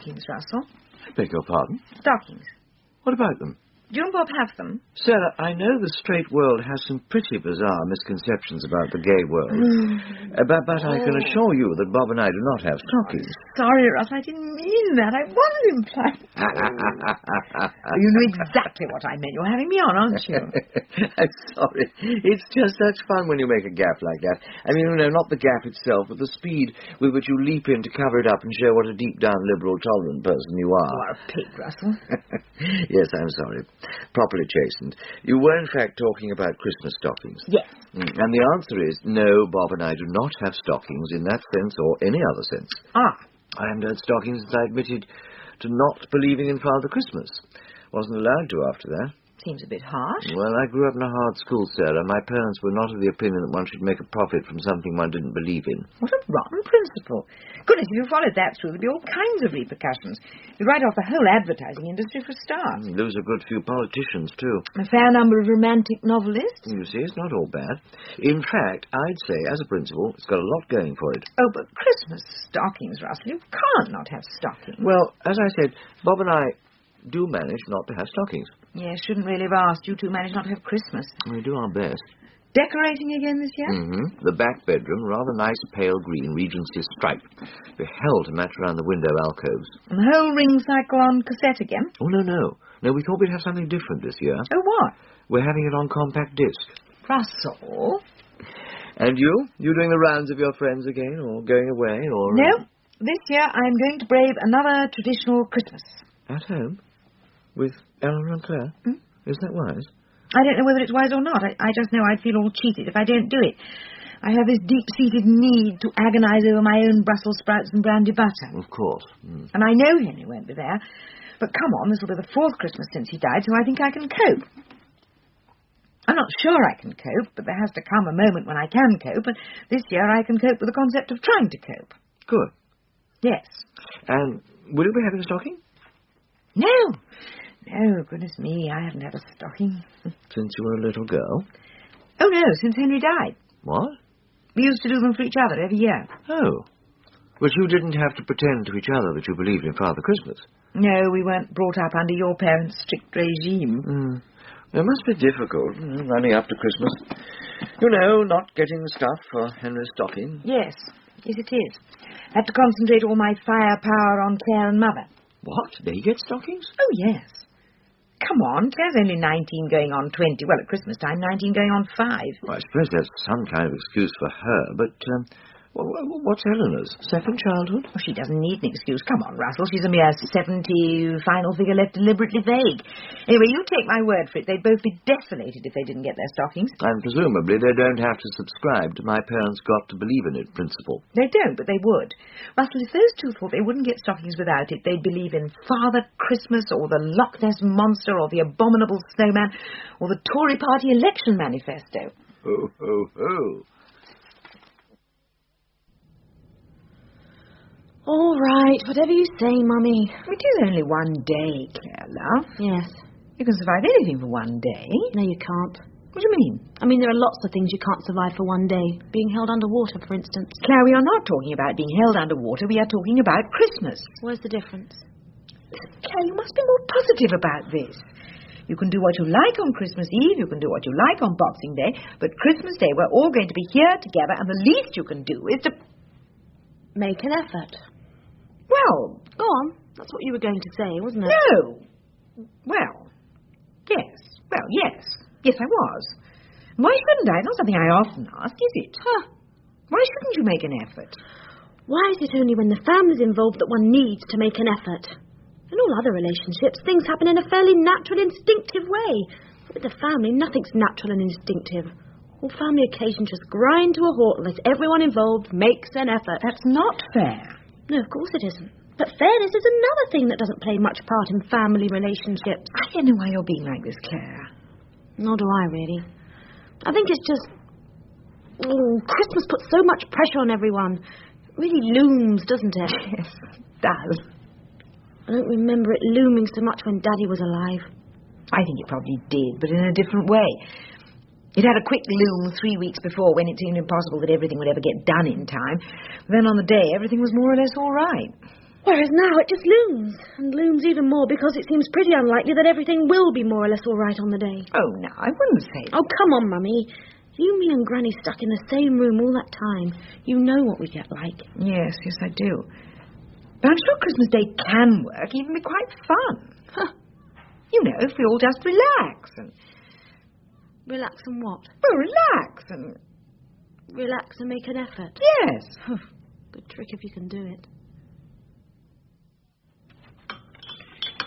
stockings, Russell. I beg your pardon? Stockings. What about them? Do you and Bob have them? Sarah, I know the straight world has some pretty bizarre misconceptions about the gay world. But I can assure you that Bob and I do not have stockings. Sorry, Russ, I didn't mean that. I wasn't implying... You know exactly what I meant. You're having me on, aren't you? I'm sorry. It's just such fun when you make a gaffe like that. I mean, you know, not the gaffe itself, but the speed with which you leap in to cover it up and show what a deep-down liberal, tolerant person you are. You are a pig, Russell. Yes, I'm sorry. Properly chastened. You were, in fact, talking about Christmas stockings. Yes. And the answer is no, Bob and I do not have stockings in that sense or any other sense. Ah. I haven't had stockings since I admitted to not believing in Father Christmas. Wasn't allowed to after that. Seems a bit harsh. Well, I grew up in a hard school, Sarah. My parents were not of the opinion that one should make a profit from something one didn't believe in. What a rotten principle. Goodness, if you followed that through, there'd be all kinds of repercussions. You'd write off the whole advertising industry for starts. Lose a good few politicians, too. A fair number of romantic novelists. You see, it's not all bad. In fact, I'd say, as a principle, it's got a lot going for it. Oh, but Christmas stockings, Russell. You can't not have stockings. Well, as I said, Bob and I do manage not to have stockings. Yes, shouldn't really have asked. You two manage not to have Christmas. We do our best. Decorating again this year? Mm-hmm. The back bedroom, rather nice pale green Regency stripe. The hell to match around the window alcoves. And the whole ring cycle on cassette again? Oh, no. No, we thought we'd have something different this year. Oh, what? We're having it on compact disc. Russell? And you? You doing the rounds of your friends again, or going away, or... No. This year I'm going to brave another traditional Christmas. At home? With Eleanor and Clare? Hmm? Isn't that wise? I don't know whether it's wise or not. I just know I'd feel all cheated if I don't do it. I have this deep-seated need to agonise over my own Brussels sprouts and brandy butter. Of course. Mm. And I know Henry won't be there. But come on, this will be the 4th Christmas since he died, so I think I can cope. I'm not sure I can cope, but there has to come a moment when I can cope, and this year I can cope with the concept of trying to cope. Good. Yes. And will you be having a stocking? No. No, goodness me, I haven't had a stocking. Since you were a little girl? Oh, no, since Henry died. What? We used to do them for each other every year. Oh. But you didn't have to pretend to each other that you believed in Father Christmas. No, we weren't brought up under your parents' strict regime. It must be difficult, running up to Christmas. You know, not getting stuff for Henry's stocking. Yes, it is. Had to concentrate all my firepower on Clare and Mother. What? They get stockings? Oh, yes. Come on, Clare's only 19 going on 20. Well, at Christmas time, 19 going on 5. Well, I suppose that's some kind of excuse for her, but, what's Eleanor's? Second childhood? Oh, she doesn't need an excuse. Come on, Russell. She's a mere 70, final figure left deliberately vague. Anyway, you take my word for it. They'd both be desolated if they didn't get their stockings. And presumably they don't have to subscribe to my parents got to believe in it principle. They don't, but they would. Russell, if those two thought they wouldn't get stockings without it, they'd believe in Father Christmas or the Loch Ness Monster or the Abominable Snowman or the Tory Party election manifesto. Ho, ho, ho. All right, whatever you say, Mummy. It is only one day, Clare, love. Yes. You can survive anything for one day. No, you can't. What do you mean? I mean, there are lots of things you can't survive for one day. Being held underwater, for instance. Clare, we are not talking about being held underwater. We are talking about Christmas. Where's the difference? Clare, you must be more positive about this. You can do what you like on Christmas Eve, you can do what you like on Boxing Day, but Christmas Day we're all going to be here together, and the least you can do is to... Make an effort. Well... Go on. That's what you were going to say, wasn't it? No. Well, yes. Well, yes. Yes, I was. Why shouldn't I? Not something I often ask, is it? Huh. Why shouldn't you make an effort? Why is it only when the family's involved that one needs to make an effort? In all other relationships, things happen in a fairly natural, instinctive way. But with the family, nothing's natural and instinctive. All family occasions just grind to a halt unless everyone involved makes an effort. That's not fair. No, of course it isn't. But fairness is another thing that doesn't play much part in family relationships. I don't know why you're being like this, Clare. Nor do I, really. I think it's just... Christmas puts so much pressure on everyone. It really looms, doesn't it? Yes, it does. I don't remember it looming so much when Daddy was alive. I think it probably did, but in a different way. It had a quick loom 3 weeks before when it seemed impossible that everything would ever get done in time. Then on the day, everything was more or less all right. Whereas now it just looms, and looms even more because it seems pretty unlikely that everything will be more or less all right on the day. Oh, no, I wouldn't say that. Oh, come on, Mummy. You, me and Granny stuck in the same room all that time. You know what we get like. Yes, I do. But I'm sure Christmas Day can work, even be quite fun. Huh. You know, if we all just relax and... Relax and what? Well, relax and... Relax and make an effort. Yes. Good trick if you can do it.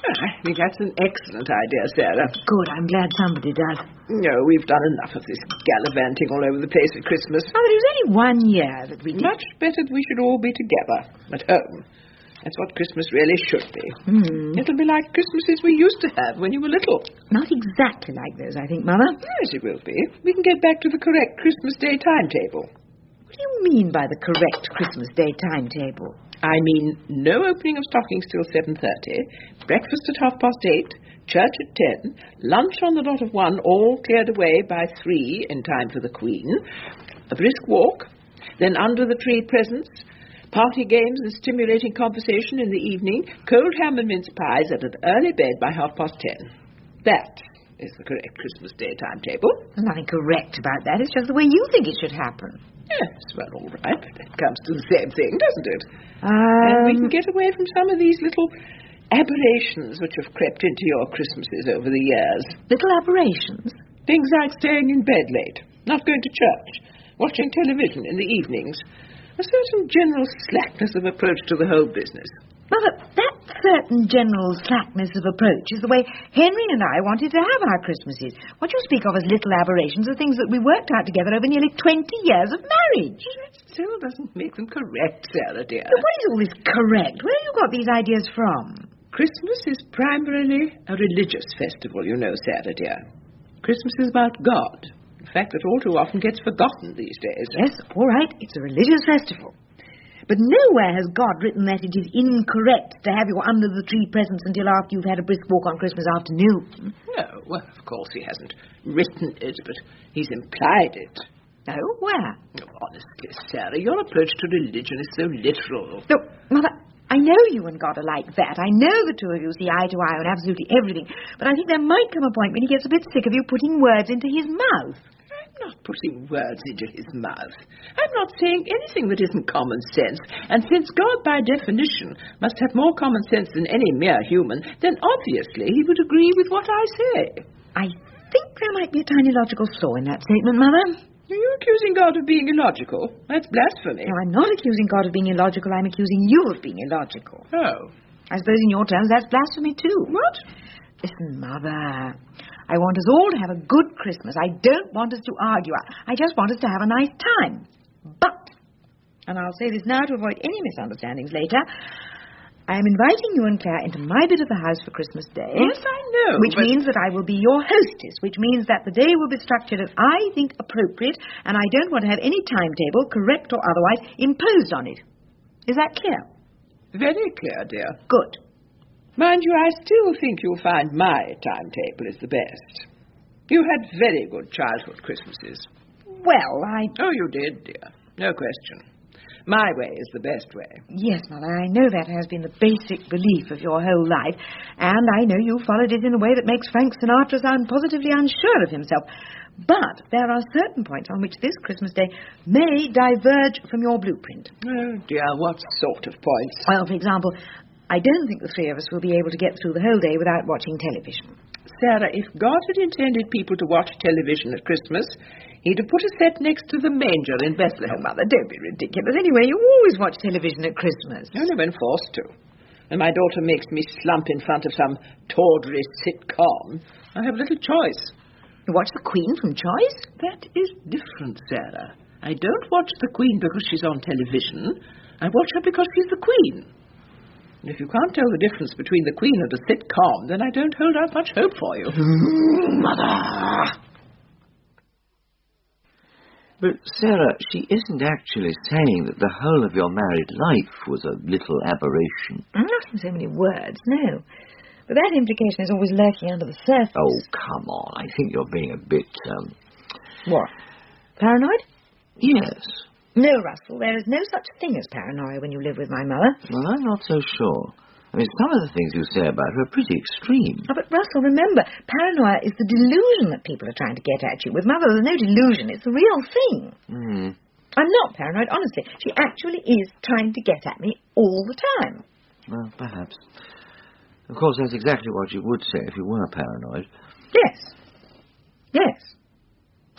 I think that's an excellent idea, Sarah. Good, I'm glad somebody does. No, we've done enough of this gallivanting all over the place at Christmas. Oh, but it was only 1 year that we did. Much better that we should all be together, at home. That's what Christmas really should be. It'll be like Christmases we used to have when you were little. Not exactly like those, I think, Mother. Yes, it will be. We can get back to the correct Christmas Day timetable. What do you mean by the correct Christmas Day timetable? I mean, no opening of stockings till 7:30, breakfast at 8:30, church at 10, lunch on the dot of 1, all cleared away by 3 in time for the Queen, a brisk walk, then under the tree presents, party games and stimulating conversation in the evening, cold ham and mince pies, and an early bed by 10:30. That is the correct Christmas Day timetable. There's nothing correct about that. It's just the way you think it should happen. Yes, well, all right. That comes to the same thing, doesn't it? And we can get away from some of these little aberrations which have crept into your Christmases over the years. Little aberrations? Things like staying in bed late, not going to church, watching television in the evenings. A certain general slackness of approach to the whole business. Mother, that certain general slackness of approach is the way Henry and I wanted to have our Christmases. What you speak of as little aberrations are things that we worked out together over nearly 20 years of marriage. That still doesn't make them correct, Sarah, dear. But what is all this correct? Where have you got these ideas from? Christmas is primarily a religious festival, you know, Sarah, dear. Christmas is about God. A fact that all too often gets forgotten these days. Yes, all right, it's a religious festival. But nowhere has God written that it is incorrect to have your under-the-tree presents until after you've had a brisk walk on Christmas afternoon. No, well, of course he hasn't written it, but he's implied it. Oh, where? Oh, honestly, Sarah, your approach to religion is so literal. Look, Mother, I know you and God are like that. I know the two of you see eye to eye on absolutely everything. But I think there might come a point when he gets a bit sick of you putting words into his mouth. I'm not putting words into his mouth. I'm not saying anything that isn't common sense. And since God, by definition, must have more common sense than any mere human, then obviously he would agree with what I say. I think there might be a tiny logical flaw in that statement, Mother. Are you accusing God of being illogical? That's blasphemy. No, I'm not accusing God of being illogical. I'm accusing you of being illogical. Oh. I suppose in your terms that's blasphemy too. What? Listen, Mother, I want us all to have a good Christmas. I don't want us to argue. I just want us to have a nice time. But, and I'll say this now to avoid any misunderstandings later, I am inviting you and Claire into my bit of the house for Christmas Day. Yes, I know. Which means that I will be your hostess, which means that the day will be structured as I think appropriate, and I don't want to have any timetable, correct or otherwise, imposed on it. Is that clear? Very clear, dear. Good. Mind you, I still think you'll find my timetable is the best. You had very good childhood Christmases. Well, Oh, you did, dear. No question. My way is the best way. Yes, Mother, I know that has been the basic belief of your whole life, and I know you followed it in a way that makes Frank Sinatra sound positively unsure of himself. But there are certain points on which this Christmas Day may diverge from your blueprint. Oh, dear, what sort of points? Well, for example, I don't think the three of us will be able to get through the whole day without watching television. Sarah, if God had intended people to watch television at Christmas, he'd have put a set next to the manger in Bethlehem. Oh, Mother, don't be ridiculous. Anyway, you always watch television at Christmas. Only when forced to. When my daughter makes me slump in front of some tawdry sitcom, I have little choice. You watch the Queen from choice? That is different, Sarah. I don't watch the Queen because she's on television. I watch her because she's the Queen. And if you can't tell the difference between the Queen and a sitcom, then I don't hold out much hope for you. Mother! But, Sarah, she isn't actually saying that the whole of your married life was a little aberration. Not in so many words, no. But that implication is always lurking under the surface. Oh, come on. I think you're being a bit, What? Paranoid? Yes. No, Russell, there is no such thing as paranoia when you live with my mother. Well, I'm not so sure. I mean, some of the things you say about her are pretty extreme. Oh, but, Russell, remember, paranoia is the delusion that people are trying to get at you. With Mother, there's no delusion. It's the real thing. I'm not paranoid, honestly. She actually is trying to get at me all the time. Well, perhaps. Of course, that's exactly what you would say if you were paranoid. Yes. Yes.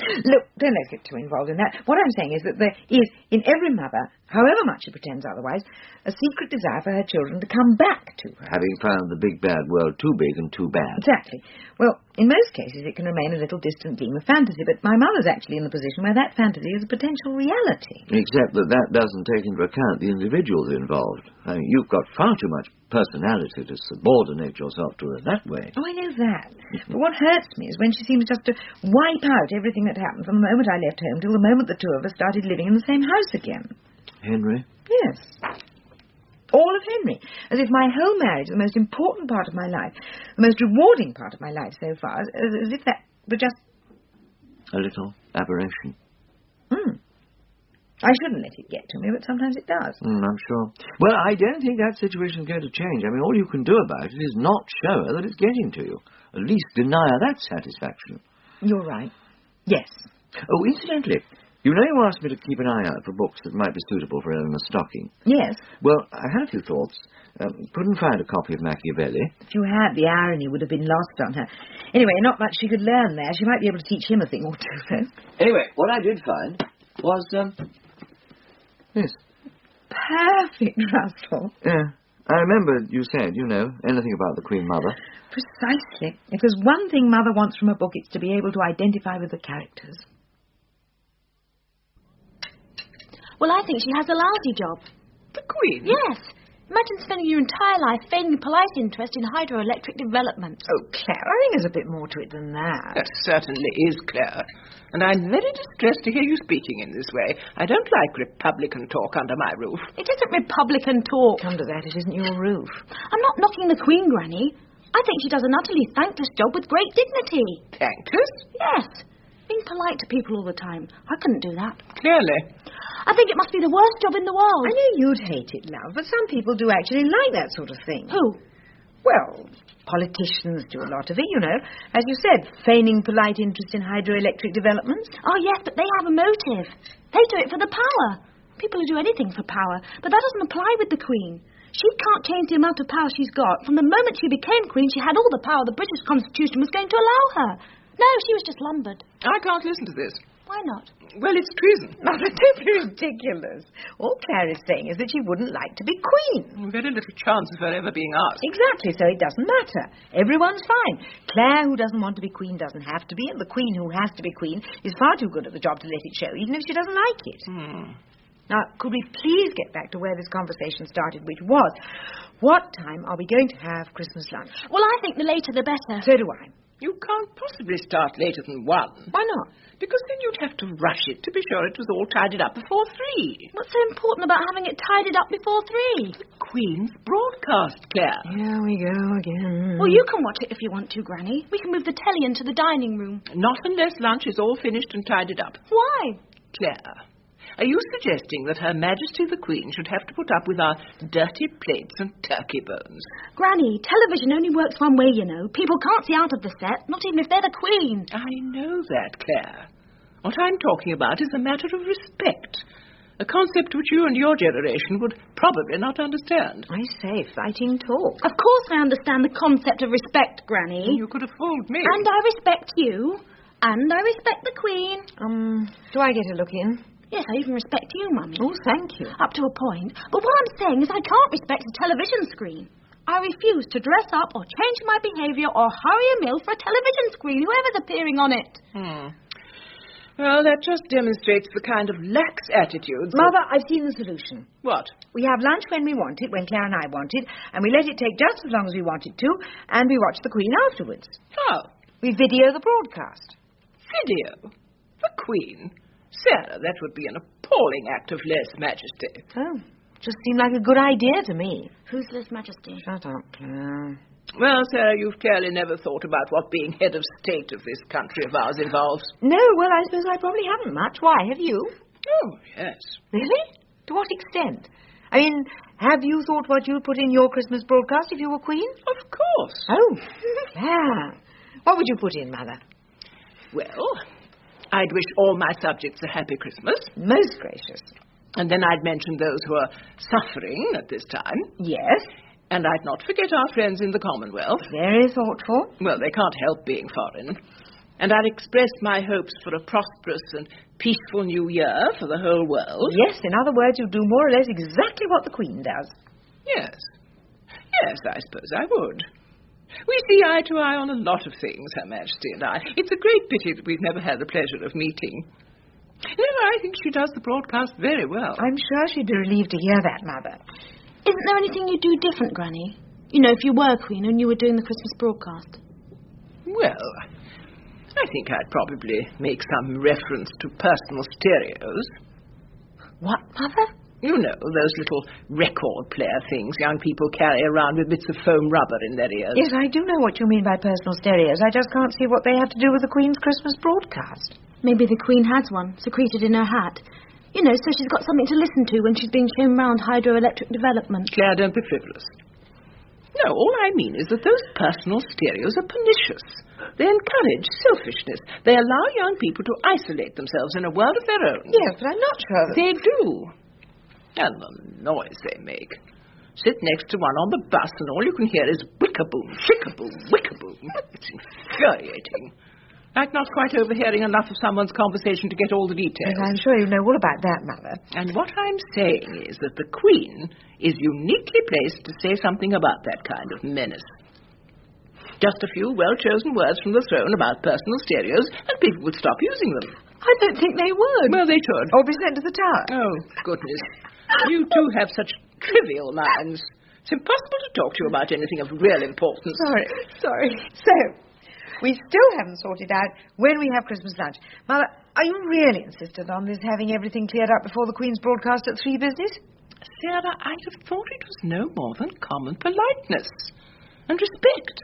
Look, don't let's get too involved in that. What I'm saying is that there is, in every mother, however much she pretends otherwise, a secret desire for her children to come back to her. Having found the big bad world too big and too bad. Exactly. Well, in most cases it can remain a little distant gleam of fantasy, but my mother's actually in the position where that fantasy is a potential reality. Except that doesn't take into account the individuals involved. I mean, you've got far too much personality to subordinate yourself to her that way. Oh, I know that. But what hurts me is when she seems just to wipe out everything that happened from the moment I left home till the moment the two of us started living in the same house again. Henry? Yes. All of Henry. As if my whole marriage, the most important part of my life, the most rewarding part of my life so far, as if that were just... A little aberration. I shouldn't let it get to me, but sometimes it does. I'm sure. Well, I don't think that situation's going to change. I mean, all you can do about it is not show her that it's getting to you. At least deny her that satisfaction. You're right. Yes. Oh, incidentally, you know you asked me to keep an eye out for books that might be suitable for Eleanor's stocking. Yes. Well, I had a few thoughts. Couldn't find a copy of Machiavelli. If you had, the irony would have been lost on her. Anyway, not much she could learn there. She might be able to teach him a thing or two, though. Anyway, what I did find was, this. Perfect, Russell. Yeah. I remember you said, anything about the Queen Mother. Precisely. If there's one thing Mother wants from a book, it's to be able to identify with the characters. Well, I think she has a lousy job. The Queen? Yes. Imagine spending your entire life feigning polite interest in hydroelectric development. Oh, Claire, I think there's a bit more to it than that. That certainly is, Claire. And I'm very distressed to hear you speaking in this way. I don't like Republican talk under my roof. It isn't Republican talk. Come to that, it isn't your roof. I'm not knocking the Queen, Granny. I think she does an utterly thankless job with great dignity. Thankless? Yes. Being polite to people all the time. I couldn't do that. Clearly. I think it must be the worst job in the world. I know you'd hate it, love, but some people do actually like that sort of thing. Who? Well, politicians do a lot of it, As you said, feigning polite interest in hydroelectric developments. Oh, yes, but they have a motive. They do it for the power. People who do anything for power. But that doesn't apply with the Queen. She can't change the amount of power she's got. From the moment she became Queen, she had all the power the British Constitution was going to allow her. No, she was just lumbered. I can't listen to this. Why not? Well, it's treason. Mother, don't be ridiculous. All Claire is saying is that she wouldn't like to be Queen. Very little chance of her ever being asked. Exactly, so it doesn't matter. Everyone's fine. Claire, who doesn't want to be Queen, doesn't have to be, and the Queen, who has to be Queen, is far too good at the job to let it show, even if she doesn't like it. Now, could we please get back to where this conversation started, which was, what time are we going to have Christmas lunch? Well, I think the later the better. So do I. You can't possibly start later than 1. Why not? Because then you'd have to rush it to be sure it was all tidied up before 3. What's so important about having it tidied up before 3? The Queen's broadcast, Claire. Here we go again. Well, you can watch it if you want to, Granny. We can move the telly into the dining room. Not unless lunch is all finished and tidied up. Why? Claire, are you suggesting that Her Majesty the Queen should have to put up with our dirty plates and turkey bones? Granny, television only works one way, People can't see out of the set, not even if they're the Queen. I know that, Claire. What I'm talking about is a matter of respect. A concept which you and your generation would probably not understand. I say, fighting talk. Of course I understand the concept of respect, Granny. You could have fooled me. And I respect you. And I respect the Queen. Do I get a look in? Yes, I even respect you, Mummy. Oh, thank you. Up to a point. But what I'm saying is I can't respect a television screen. I refuse to dress up or change my behaviour or hurry a meal for a television screen, whoever's appearing on it. Well, that just demonstrates the kind of lax attitudes... Mother, I've seen the solution. What? We have lunch when we want it, when Claire and I want it, and we let it take just as long as we want it to, and we watch the Queen afterwards. How? We video the broadcast. Video? The Queen? Sarah, that would be an appalling act of lèse majesty. Oh, just seemed like a good idea to me. Who's lèse majesty? Shut up, Claire. Well, Sarah, you've clearly never thought about what being head of state of this country of ours involves. No, well, I suppose I probably haven't much. Why, have you? Oh, yes. Really? To what extent? I mean, have you thought what you'd put in your Christmas broadcast if you were Queen? Of course. Oh, yeah. What would you put in, Mother? Well, I'd wish all my subjects a happy Christmas. Most gracious. And then I'd mention those who are suffering at this time. Yes. And I'd not forget our friends in the Commonwealth. Very thoughtful. Well, they can't help being foreign. And I'd express my hopes for a prosperous and peaceful new year for the whole world. Yes, in other words, you do more or less exactly what the Queen does. Yes. Yes, I suppose I would. We see eye to eye on a lot of things, Her Majesty and I. It's a great pity that we've never had the pleasure of meeting. No, I think she does the broadcast very well. I'm sure she'd be relieved to hear that, Mother. Isn't there anything you'd do different, Granny? You know, if you were Queen and you were doing the Christmas broadcast. Well, I think I'd probably make some reference to personal stereos. What, Mother? You know, those little record player things young people carry around with bits of foam rubber in their ears. Yes, I do know what you mean by personal stereos. I just can't see what they have to do with the Queen's Christmas broadcast. Maybe the Queen has one, secreted in her hat. You know, so she's got something to listen to when she's being shown round hydroelectric development. Claire, don't be frivolous. No, all I mean is that those personal stereos are pernicious. They encourage selfishness. They allow young people to isolate themselves in a world of their own. Yes, but I'm not sure that... They do. And the noise they make. Sit next to one on the bus and all you can hear is wick-a-boom, chick-a-boom, wick-a-boom. It's infuriating. Like not quite overhearing enough of someone's conversation to get all the details. Yes, I'm sure you know all about that, Mother. And what I'm saying is that the Queen is uniquely placed to say something about that kind of menace. Just a few well-chosen words from the throne about personal stereos, and people would stop using them. I don't think they would. Well, they should. Or be sent to the tower. Oh, goodness. You two have such trivial minds. It's impossible to talk to you about anything of real importance. Sorry. So, we still haven't sorted out when we have Christmas lunch. Mother, are you really insistent on this having everything cleared up before the Queen's broadcast at 3 business? Sarah, I'd have thought it was no more than common politeness and respect.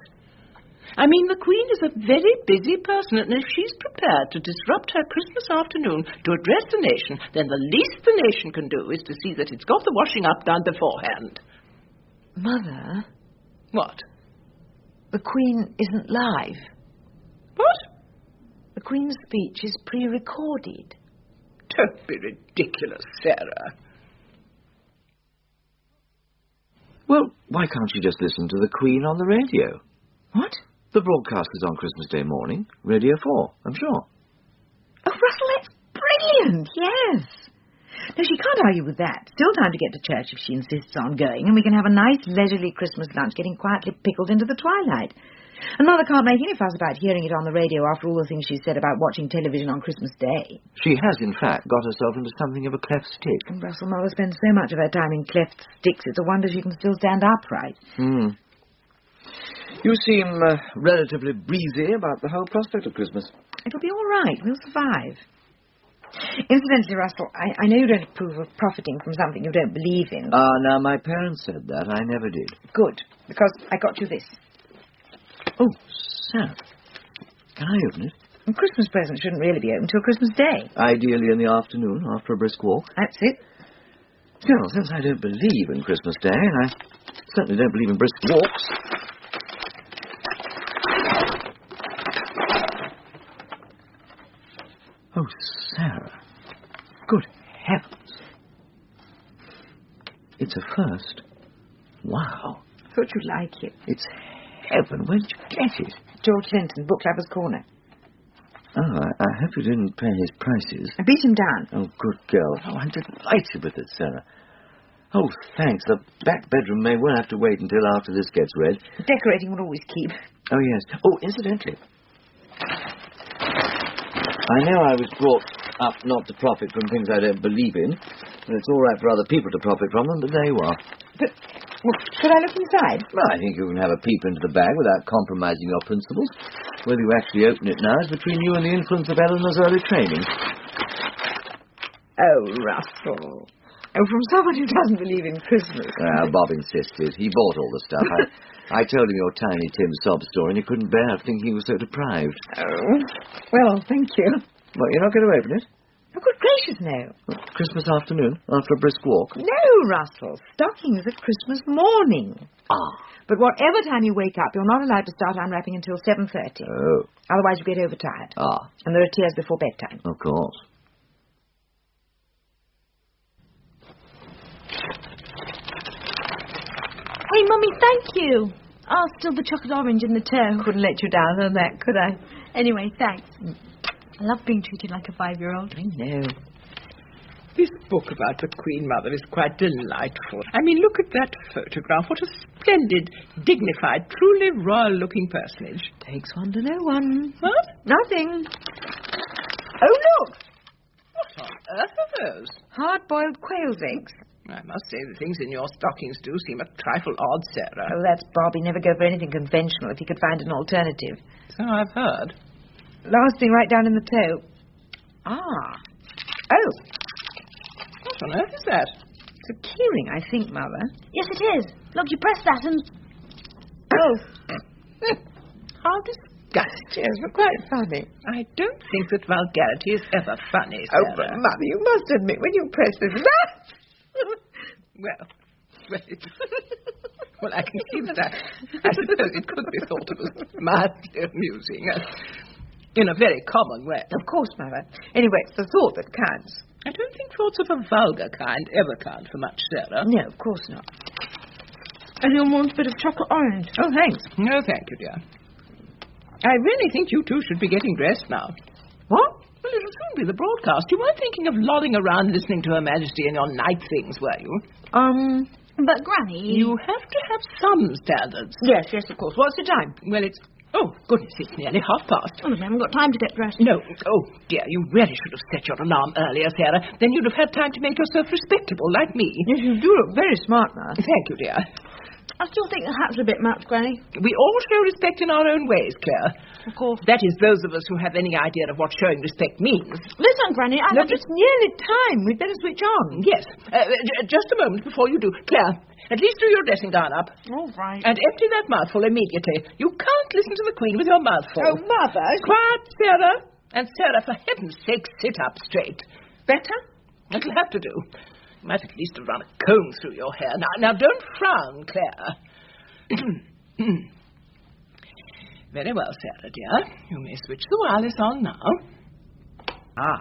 I mean, the Queen is a very busy person, and if she's prepared to disrupt her Christmas afternoon to address the nation, then the least the nation can do is to see that it's got the washing up done beforehand. Mother? What? The Queen isn't live. What? The Queen's speech is pre-recorded. Don't be ridiculous, Sarah. Well, why can't you just listen to the Queen on the radio? What? The broadcast is on Christmas Day morning, Radio 4, I'm sure. Oh, Russell, that's brilliant, yes. No, she can't argue with that. Still time to get to church if she insists on going, and we can have a nice leisurely Christmas lunch getting quietly pickled into the twilight. And Mother can't make any fuss about hearing it on the radio after all the things she said about watching television on Christmas Day. She has, in fact, got herself into something of a cleft stick. And Russell, Mother spends so much of her time in cleft sticks, it's a wonder she can still stand upright. You seem relatively breezy about the whole prospect of Christmas. It'll be all right. We'll survive. Incidentally, Russell, I know you don't approve of profiting from something you don't believe in. Now, my parents said that. I never did. Good, because I got you this. Oh, Sarah. Can I open it? A Christmas present shouldn't really be open till Christmas Day. Ideally in the afternoon, after a brisk walk. That's it. Still, since I don't believe in Christmas Day, I certainly don't believe in brisk walks. Oh, Sarah. Good heavens. It's a first. Wow. Thought you'd like it. It's heaven. Where did you get it? George Linton, Book Lover's Corner. Oh, I hope you didn't pay his prices. I beat him down. Oh, good girl. Oh, I'm delighted with it, Sarah. Oh, thanks. The back bedroom may well have to wait until after this gets read. Decorating will always keep. Oh, yes. Oh, incidentally, I know I was brought up not to profit from things I don't believe in, and it's all right for other people to profit from them, but there you are. But, well, should I look inside? Well, I think you can have a peep into the bag without compromising your principles. Whether you actually open it now is between you and the influence of Eleanor's early training. Oh, Russell. Oh, from someone who doesn't believe in Christmas. Well, Bob insisted. He bought all the stuff. I told him your Tiny Tim sob story, and he couldn't bear thinking he was so deprived. Oh, well, thank you. Well, you're not going to open it? Oh, good gracious, no. Christmas afternoon, after a brisk walk? No, Russell. Stockings at Christmas morning. Ah. But whatever time you wake up, you're not allowed to start unwrapping until 7:30. Oh. Otherwise you get overtired. Ah. And there are tears before bedtime. Of course. Hey, Mummy, thank you. Oh, still the chocolate orange in the toe. Couldn't let you down on that, could I? Anyway, thanks. I love being treated like a 5-year-old. I know. This book about the Queen Mother is quite delightful. I mean, look at that photograph. What a splendid, dignified, truly royal-looking personage. Takes one to know one. What? Nothing. Oh, look! What on earth are those? Hard-boiled quail's eggs. I must say the things in your stockings do seem a trifle odd, Sarah. Oh, that's Bob. He'd never go for anything conventional if he could find an alternative. So I've heard. Last thing right down in the toe. Ah. Oh. What on earth is that? It's a keyring, I think, Mother. Yes, it is. Look, you press that and... Oh. How disgusting. Yes, but quite funny. I don't think that vulgarity is ever funny, Oh, Sarah. but Mother, you must admit, when you press this... Well, well, I can see that. I suppose it could be thought of as mildly amusing, in a very common way. Of course, Mother. Anyway, it's the thought that counts. I don't think thoughts of a vulgar kind ever count for much, Sarah. No, of course not. Anyone want a bit of chocolate orange? Oh, thanks. No, thank you, dear. I really think you two should be getting dressed now. What? Well, it'll soon be the broadcast. You weren't thinking of lolling around listening to Her Majesty in your night things, were you? But, Granny... You have to have some standards. Yes, of course. What's the time? Well, it's... Oh, goodness, it's nearly 1:30. Oh, we haven't got time to get dressed. No. Oh, dear, you really should have set your alarm earlier, Sarah. Then you'd have had time to make yourself respectable, like me. Yes, you do look very smart, Ma. Thank you, dear. I still think the hat's a bit much, Granny. We all show respect in our own ways, Claire. Of course. That is, those of us who have any idea of what showing respect means. Listen, Granny, I Look, have it's nearly time. We'd better switch on. Yes. Just a moment before you do. Claire, at least do your dressing gown up. All right. And empty that mouthful immediately. You can't listen to the Queen with your mouth full. Oh, Mother. Quiet, Sarah. And Sarah, for heaven's sake, sit up straight. Better? It'll have to do. You might at least have run a comb through your hair. Now don't frown, Claire. Very well, Sarah, dear. You may switch the wireless on now. Ah.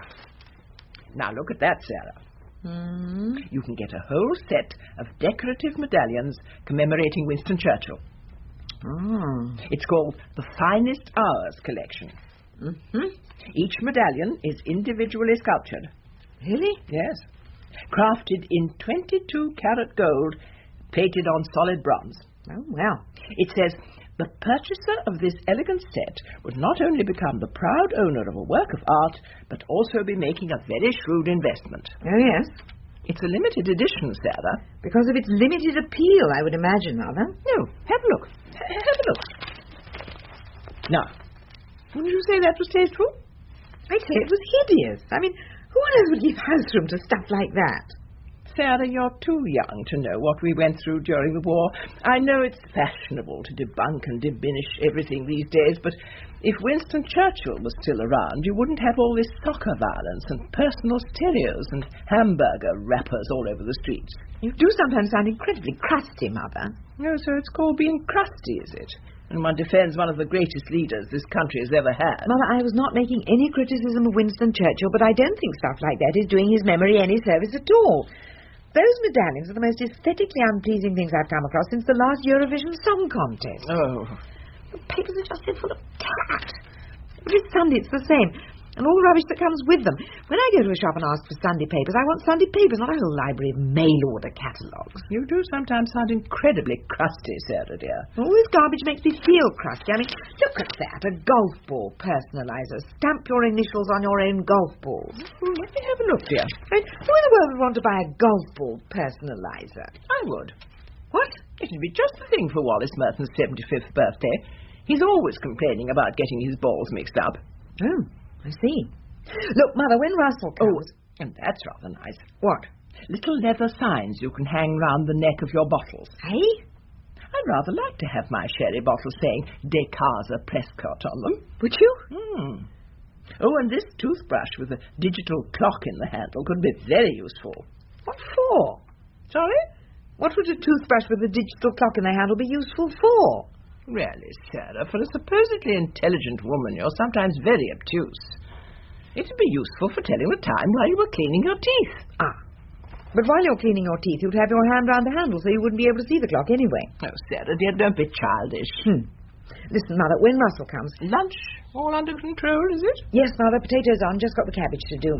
Now look at that, Sarah. You can get a whole set of decorative medallions commemorating Winston Churchill. It's called the Finest Hours Collection. Each medallion is individually sculptured. Really? Yes. Crafted in 22-carat gold, plated on solid bronze. Oh, well. It says, the purchaser of this elegant set would not only become the proud owner of a work of art, but also be making a very shrewd investment. Oh, yes. It's a limited edition, Sarah. Because of its limited appeal, I would imagine, Mother. No, have a look. Have a look. Now, wouldn't you say that was tasteful? I'd say it was hideous. I mean, who on earth would give house room to stuff like that? Sarah, you're too young to know what we went through during the war. I know it's fashionable to debunk and diminish everything these days, but if Winston Churchill was still around, you wouldn't have all this soccer violence and personal stereos and hamburger wrappers all over the streets. You do sometimes sound incredibly crusty, Mother. Oh, so it's called being crusty, is it? And one defends one of the greatest leaders this country has ever had. Mother, I was not making any criticism of Winston Churchill, but I don't think stuff like that is doing his memory any service at all. Those medallions are the most aesthetically unpleasing things I've come across since the last Eurovision Song Contest. Oh. The papers are just so full of tat. Every Sunday it's the same, and all the rubbish that comes with them. When I go to a shop and ask for Sunday papers, I want Sunday papers, not a whole library of mail-order catalogues. You do sometimes sound incredibly crusty, Sarah, dear. All this garbage makes me feel crusty. I mean, look at that, a golf ball personaliser. Stamp your initials on your own golf balls. Well, let me have a look, dear. I mean, who in the world would want to buy a golf ball personaliser? I would. What? It'd be just the thing for Wallace Merton's 75th birthday. He's always complaining about getting his balls mixed up. Oh, I see. Look, Mother, when Russell comes... Oh, and that's rather nice. What? Little leather signs you can hang round the neck of your bottles. Hey? I'd rather like to have my sherry bottles saying De Casa Prescott on them. Would you? Oh, and this toothbrush with a digital clock in the handle could be very useful. What for? Sorry? What would a toothbrush with a digital clock in the handle be useful for? Really, Sarah, for a supposedly intelligent woman, you're sometimes very obtuse. It would be useful for telling the time while you were cleaning your teeth. Ah. But while you're cleaning your teeth, you'd have your hand round the handle so you wouldn't be able to see the clock anyway. Oh, Sarah, dear, don't be childish. Listen, Mother, when Russell comes... Lunch all under control, is it? Yes, Mother, potatoes on, just got the cabbage to do.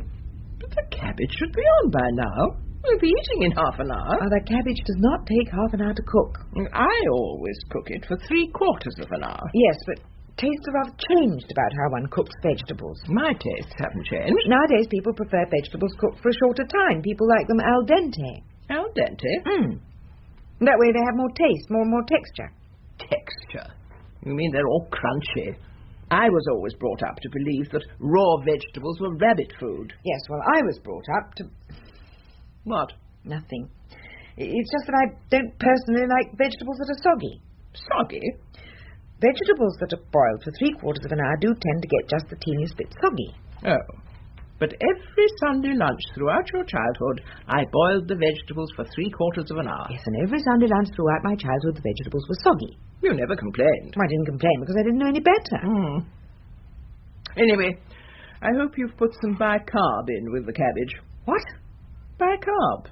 But the cabbage should be on by now. We'll be eating in half an hour. Mother, cabbage does not take half an hour to cook. I always cook it for 3/4 of an hour. Yes, but tastes are rather changed about how one cooks vegetables. My tastes haven't changed. Nowadays, people prefer vegetables cooked for a shorter time. People like them al dente. Al dente? That way they have more taste, more texture. Texture? You mean they're all crunchy? I was always brought up to believe that raw vegetables were rabbit food. Yes, well, I was brought up to... What? Nothing. It's just that I don't personally like vegetables that are soggy. Soggy? Vegetables that are boiled for 3/4 of an hour do tend to get just the teeniest bit soggy. Oh. But every Sunday lunch throughout your childhood, I boiled the vegetables for 3/4 of an hour. Yes, and every Sunday lunch throughout my childhood, the vegetables were soggy. You never complained. I didn't complain because I didn't know any better. Anyway, I hope you've put some bicarb in with the cabbage. What? Bicarb.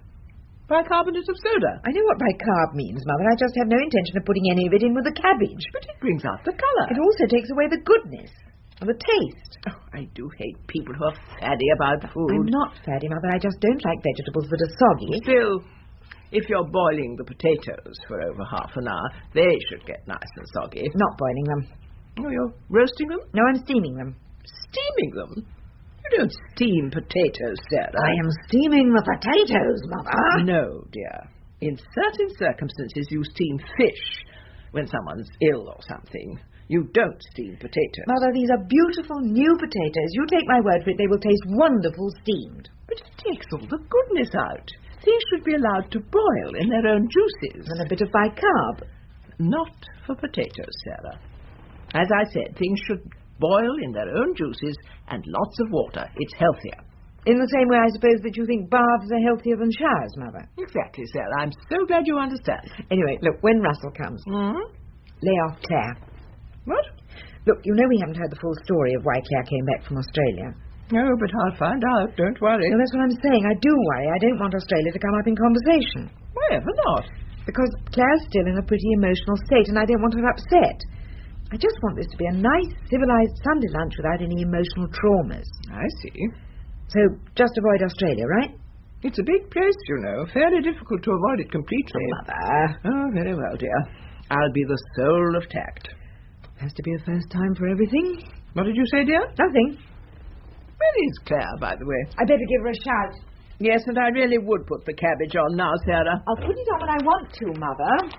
Bicarbonate of soda. I know what bicarb means, Mother. I just have no intention of putting any of it in with the cabbage. But it brings out the colour. It also takes away the goodness and the taste. Oh, I do hate people who are faddy about food. I'm not faddy, Mother. I just don't like vegetables that are soggy. Still, if you're boiling the potatoes for over half an hour, they should get nice and soggy. Not boiling them. Oh, you're roasting them? No, I'm steaming them. Steaming them? You don't steam potatoes, Sarah. I am steaming the potatoes, Mother. No, dear. In certain circumstances, you steam fish when someone's ill or something. You don't steam potatoes. Mother, these are beautiful new potatoes. You take my word for it, they will taste wonderful steamed. But it takes all the goodness out. Things should be allowed to boil in their own juices. And a bit of bicarb. Not for potatoes, Sarah. As I said, things should boil in their own juices and lots of water. It's healthier. In the same way, I suppose, that you think baths are healthier than showers, Mother. Exactly, Sarah. I'm so glad you understand. Anyway, look, when Russell comes, lay off Claire. What? Look, you know we haven't heard the full story of why Claire came back from Australia. No, but I'll find out. Don't worry. Well, that's what I'm saying. I do worry. I don't want Australia to come up in conversation. Why ever not? Because Claire's still in a pretty emotional state, and I don't want her upset. I just want this to be a nice, civilised Sunday lunch without any emotional traumas. I see. So, just avoid Australia, right? It's a big place, you know. Fairly difficult to avoid it completely. Mother. Oh, very well, dear. I'll be the soul of tact. Has to be a first time for everything. What did you say, dear? Nothing. Where is Claire, by the way? I better give her a shout. Yes, and I really would put the cabbage on now, Sarah. I'll put it on when I want to, Mother.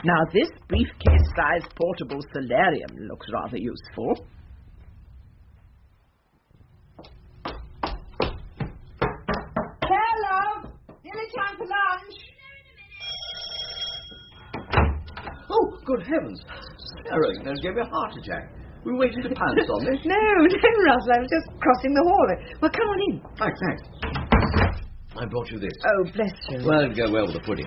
Now, this briefcase-sized portable solarium looks rather useful. Hello! Nearly time for lunch. Oh, good heavens. Sarah, you're going to give me a heart attack. We're waiting to pounce on this. No, Russell, I was just crossing the hall. Well, come on in. Thanks. I brought you this. Oh, bless you. Well, it'll go well with the pudding.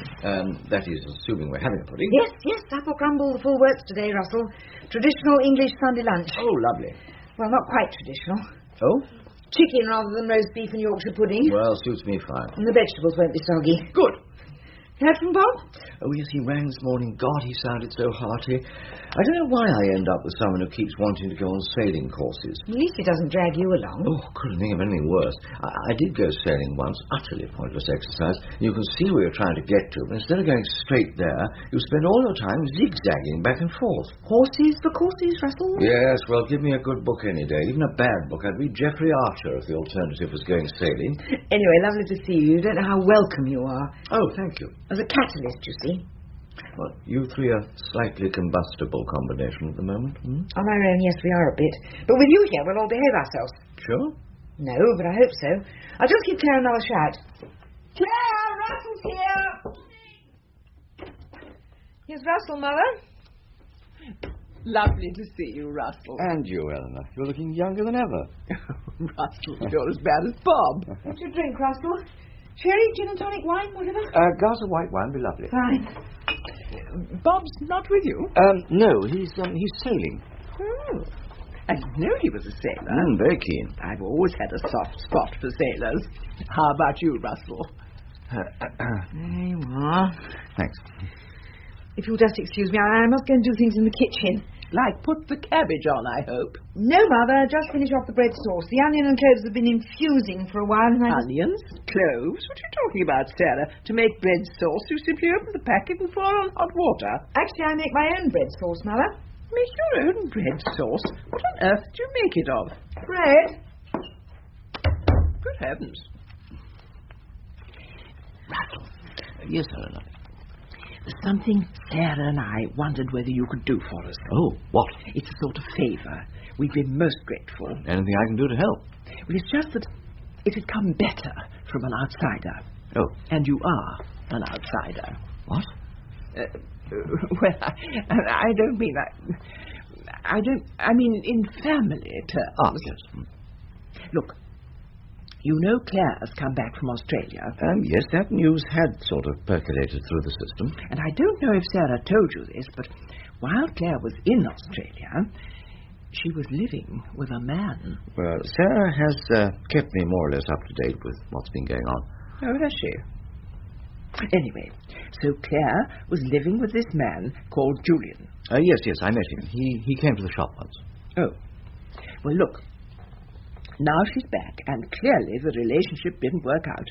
That is, assuming we're having a pudding. Yes, apple crumble, the full works today, Russell. Traditional English Sunday lunch. Oh, lovely. Well, not quite traditional. Oh? Chicken rather than roast beef and Yorkshire pudding. Well, suits me fine. And the vegetables won't be soggy. Good. Heard from Bob? Oh, yes, he rang this morning. God, he sounded so hearty. I don't know why I end up with someone who keeps wanting to go on sailing courses. At least he doesn't drag you along. Oh, couldn't think of anything worse. I did go sailing once, utterly pointless exercise. You can see where you're trying to get to, but instead of going straight there, you spend all your time zigzagging back and forth. Horses for courses, Russell? Yes, well, give me a good book any day. Even a bad book. I'd read Geoffrey Archer if the alternative was going sailing. Anyway, lovely to see you. You don't know how welcome you are. Oh, thank you. As a catalyst, you see. Well, you three are slightly combustible combination at the moment. On our own, yes, we are a bit. But with you here, we'll all behave ourselves. Sure? No, but I hope so. I'll just give Claire another shout. Claire, Russell's here! Here's Russell, Mother. Lovely to see you, Russell. And you, Eleanor. You're looking younger than ever. Russell, you're as bad as Bob. What's your drink, Russell? Sherry, gin and tonic, wine, whatever? A glass of white wine would be lovely. Fine. Bob's not with you? No, he's sailing. Oh. I didn't know he was a sailor. Very keen. I've always had a soft spot for sailors. How about you, Russell? There you are. Thanks. If you'll just excuse me, I must go and do things in the kitchen. Like put the cabbage on, I hope. No, Mother, just finish off the bread sauce. The onion and cloves have been infusing for a while. And Onions? Cloves? What are you talking about, Sarah? To make bread sauce, you simply open the packet and pour on hot water. Actually, I make my own bread sauce, Mother. Make your own bread sauce? What on earth do you make it of? Bread? Good heavens. Russell. Yes, Eleanor. There's something Sarah and I wondered whether you could do for us. Oh, what? It's a sort of favour. We'd be most grateful. Anything I can do to help? Well, it's just that it had come better from an outsider. Oh. And you are an outsider. What? Well, I don't mean that. I mean in family terms. Ah, yes. Look, you know Clare has come back from Australia. Yes, that news had sort of percolated through the system. And I don't know if Sarah told you this, but while Clare was in Australia, she was living with a man. Well, Sarah has kept me more or less up to date with what's been going on. Oh, has she? Anyway, so Clare was living with this man called Julian. Yes, I met him. He came to the shop once. Oh. Well, look. Now she's back, and clearly the relationship didn't work out.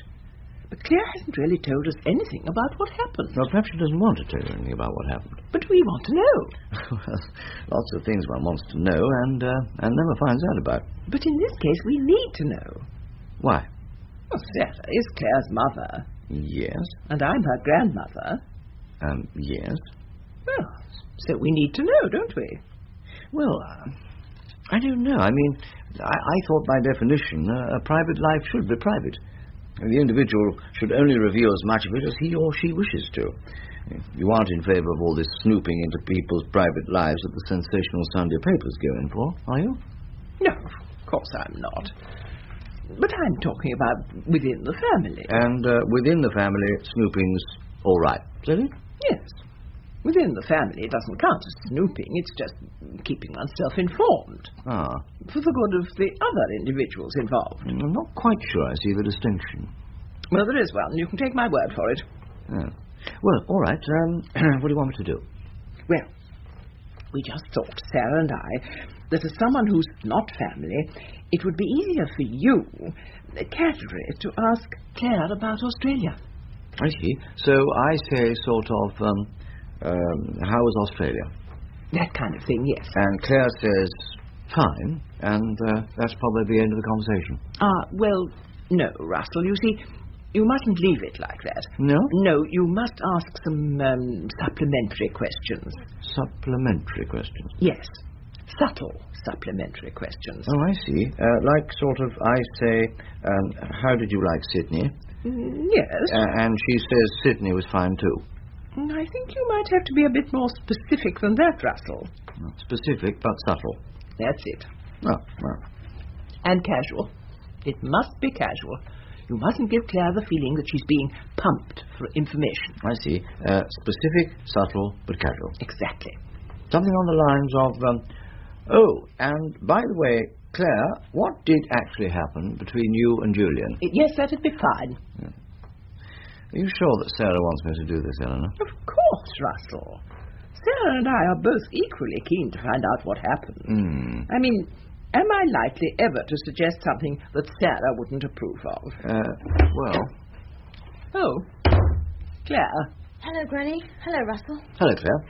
But Clare hasn't really told us anything about what happened. Well, perhaps she doesn't want to tell you anything about what happened. But we want to know. Well, lots of things one wants to know and never finds out about. But in this case, we need to know. Why? Well, Sarah is Clare's mother. Yes. And I'm her grandmother. Yes. Well, so we need to know, don't we? Well, I don't know. I mean, I thought by definition a private life should be private. The individual should only reveal as much of it as he or she wishes to. You aren't in favour of all this snooping into people's private lives that the sensational Sunday papers go in for, are you? No, of course I'm not. But I'm talking about within the family. And within the family, snooping's all right. Is that it? Yes. Within the family, it doesn't count as snooping. It's just keeping oneself informed. Ah. For the good of the other individuals involved. I'm not quite sure I see the distinction. Well, there is one. You can take my word for it. Oh. Well, all right. What do you want me to do? Well, we just thought, Sarah and I, that as someone who's not family, it would be easier for you, casually, to ask Clare about Australia. I see. So I say sort of, how was Australia? That kind of thing, yes. And Clare says, fine, and that's probably the end of the conversation. Well, no, Russell, you see, you mustn't leave it like that. No? No, you must ask some supplementary questions. Supplementary questions? Yes. Subtle supplementary questions. Oh, I see. Like sort of, I say, how did you like Sydney? Yes. And she says Sydney was fine too. I think you might have to be a bit more specific than that, Russell. Not specific, but subtle. That's it. Oh, well. And casual. It must be casual. You mustn't give Clare the feeling that she's being pumped for information. I see. Specific, subtle, but casual. Exactly. Something on the lines of, oh, and by the way, Clare, what did actually happen between you and Julian? Yes, that'd be fine. Yeah. Are you sure that Sarah wants me to do this, Eleanor? Of course, Russell. Sarah and I are both equally keen to find out what happened. I mean, am I likely ever to suggest something that Sarah wouldn't approve of? Well... Oh, Clare. Hello, Granny. Hello, Russell. Hello, Clare.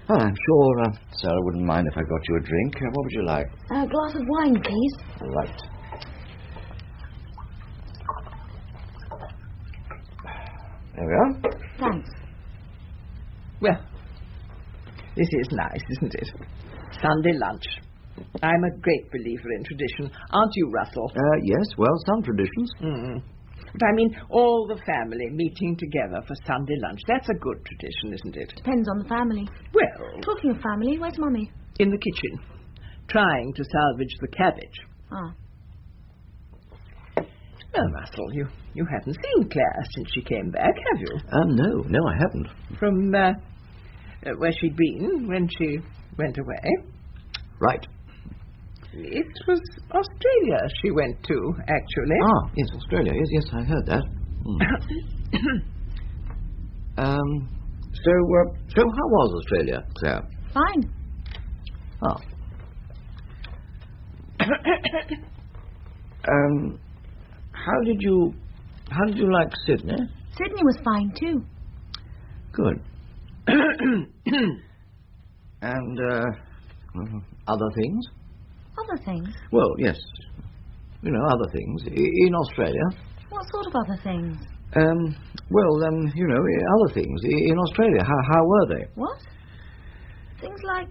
Well, I'm sure Sarah wouldn't mind if I got you a drink. What would you like? A glass of wine, please. Right. There we are. Thanks. Well, this is nice, isn't it? Sunday lunch. I'm a great believer in tradition. Aren't you, Russell? Yes, well, some traditions. But I mean, all the family meeting together for Sunday lunch. That's a good tradition, isn't it? Depends on the family. Well... Talking of family, where's Mummy? In the kitchen, trying to salvage the cabbage. Ah. Well, Russell, you haven't seen Claire since she came back, have you? No, I haven't. From where she'd been when she went away. Right. It was Australia she went to, actually. Ah, yes, Australia. Yes, I heard that. So how was Australia, Claire? Fine. Ah. How did you like Sydney? Sydney was fine, too. Good. And, other things? Other things? Well, yes. Other things. In Australia. What sort of other things? Other things. In Australia. How were they? What? Things like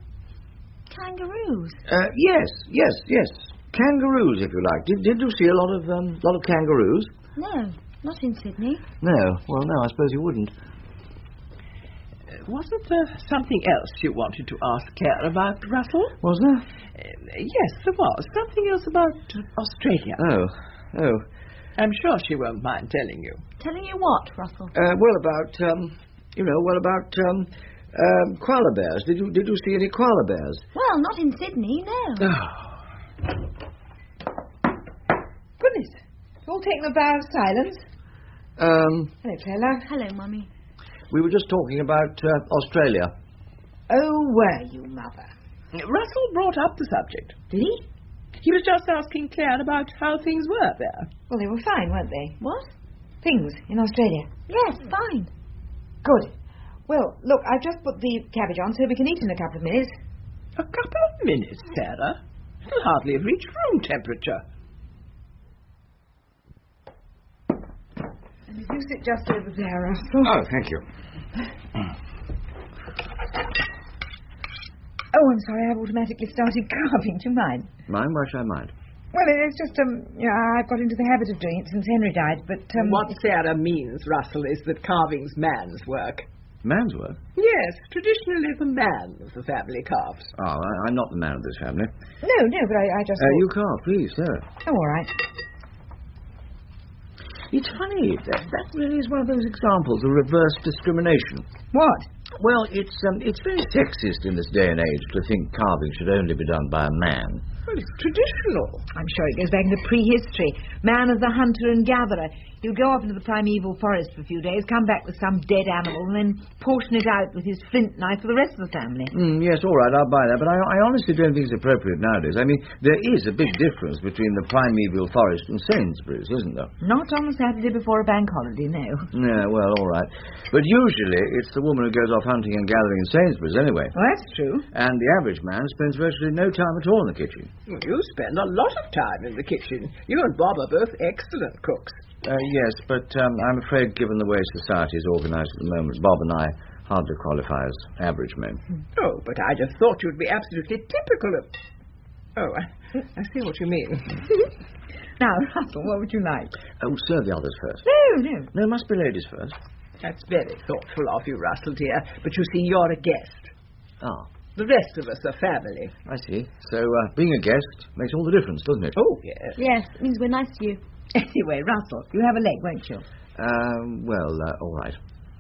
kangaroos. Yes. Kangaroos, if you like. Did you see a lot of kangaroos? No, not in Sydney. No. Well, no, I suppose you wouldn't. Wasn't there something else you wanted to ask Claire about, Russell? Was there? Yes, there was. Something else about Australia. Oh. I'm sure she won't mind telling you. Telling you what, Russell? About koala bears. Did you see any koala bears? Well, not in Sydney, no. Oh. Goodness. It's all taken a vow of silence. Hello, Prunella. Hello, Mummy. We were just talking about Australia. Oh, were you, Mother? Russell brought up the subject. Did he? He was just asking Claire about how things were there. Well, they were fine, weren't they? What? Things in Australia. Yes, fine. Good. Well, look, I've just put the cabbage on so we can eat in a couple of minutes. A couple of minutes, Sarah? It'll hardly have reached room temperature. And if you sit just over there, Russell. Oh, thank you. Oh, I'm sorry, I've automatically started carving. Do you mind? Mind? Why should I mind? Well, it's just, I've got into the habit of doing it since Henry died, but, What Sarah means, Russell, is that carving's man's work. Man's work? Yes, traditionally the man of the family carves. Oh, I'm not the man of this family. No, but I just thought... You carve, please, sir. Oh, all right. It's funny, that really is one of those examples of reverse discrimination. What? Well, it's very sexist in this day and age to think carving should only be done by a man. Well, it's traditional. I'm sure it goes back into prehistory. Man as the hunter and gatherer. He'll go off into the primeval forest for a few days, come back with some dead animal, and then portion it out with his flint knife for the rest of the family. Yes, all right, I'll buy that, but I honestly don't think it's appropriate nowadays. I mean, there is a big difference between the primeval forest and Sainsbury's, isn't there? Not on the Saturday before a bank holiday, no. Yeah, well, all right. But usually it's the woman who goes off hunting and gathering in Sainsbury's anyway. Well, that's true. And the average man spends virtually no time at all in the kitchen. Well, you spend a lot of time in the kitchen. You and Bob are both excellent cooks. Yes, but I'm afraid, given the way society is organised at the moment, Bob and I hardly qualify as average men. Oh, but I just thought you'd be absolutely typical of... Oh, I see what you mean. Now, Russell, what would you like? Oh, serve the others first. No. No, it must be ladies first. That's very thoughtful of you, Russell, dear. But you see, you're a guest. Ah. The rest of us are family. I see. So, being a guest makes all the difference, doesn't it? Oh, yes. Yes, it means we're nice to you. Anyway, Russell, you have a leg, won't you? All right.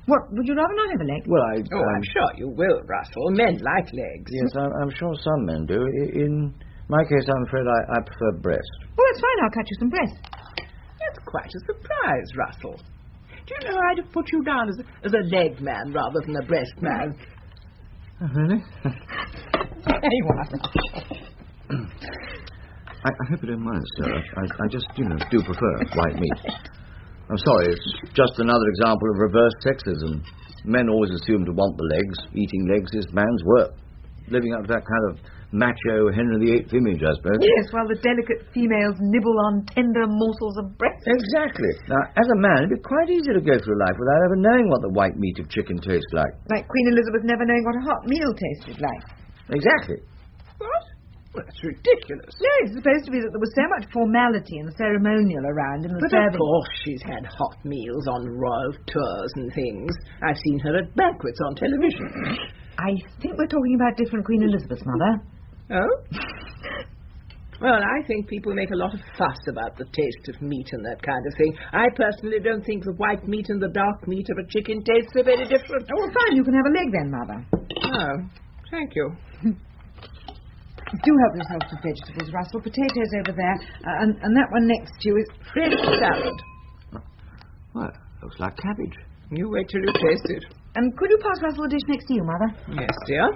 What, would you rather not have a leg? Well, I'm sure you will, Russell. Men like legs. Yes, I'm sure some men do. In my case, I'm afraid I prefer breast. Well, that's fine. I'll cut you some breast. That's quite a surprise, Russell. Do you know I'd have put you down as a leg man rather than a breast man? Oh, really? There you are, Russell. I hope you don't mind, sir. I just, do prefer white meat. I'm sorry, it's just another example of reverse sexism. Men always assume to want the legs. Eating legs is man's work. Living up to that kind of macho Henry VIII image, I suppose. Yes, while the delicate females nibble on tender morsels of breast. Exactly. Now, as a man, it'd be quite easy to go through life without ever knowing what the white meat of chicken tastes like. Like Queen Elizabeth never knowing what a hot meal tasted like. Exactly. What? Well, that's ridiculous. No, it's supposed to be that there was so much formality and ceremonial around in the serving. But of course she's had hot meals on royal tours and things. I've seen her at banquets on television. I think we're talking about different Queen Elizabeths, Mother. Oh? Well, I think people make a lot of fuss about the taste of meat and that kind of thing. I personally don't think the white meat and the dark meat of a chicken taste so very different. Oh, well, fine, you can have a leg then, Mother. Oh, thank you. Do help yourself to vegetables, Russell. Potatoes over there, and that one next to you is Fresh salad. Well, looks like cabbage. You wait till you taste it. And could you pass Russell a dish next to you, Mother? Yes, dear.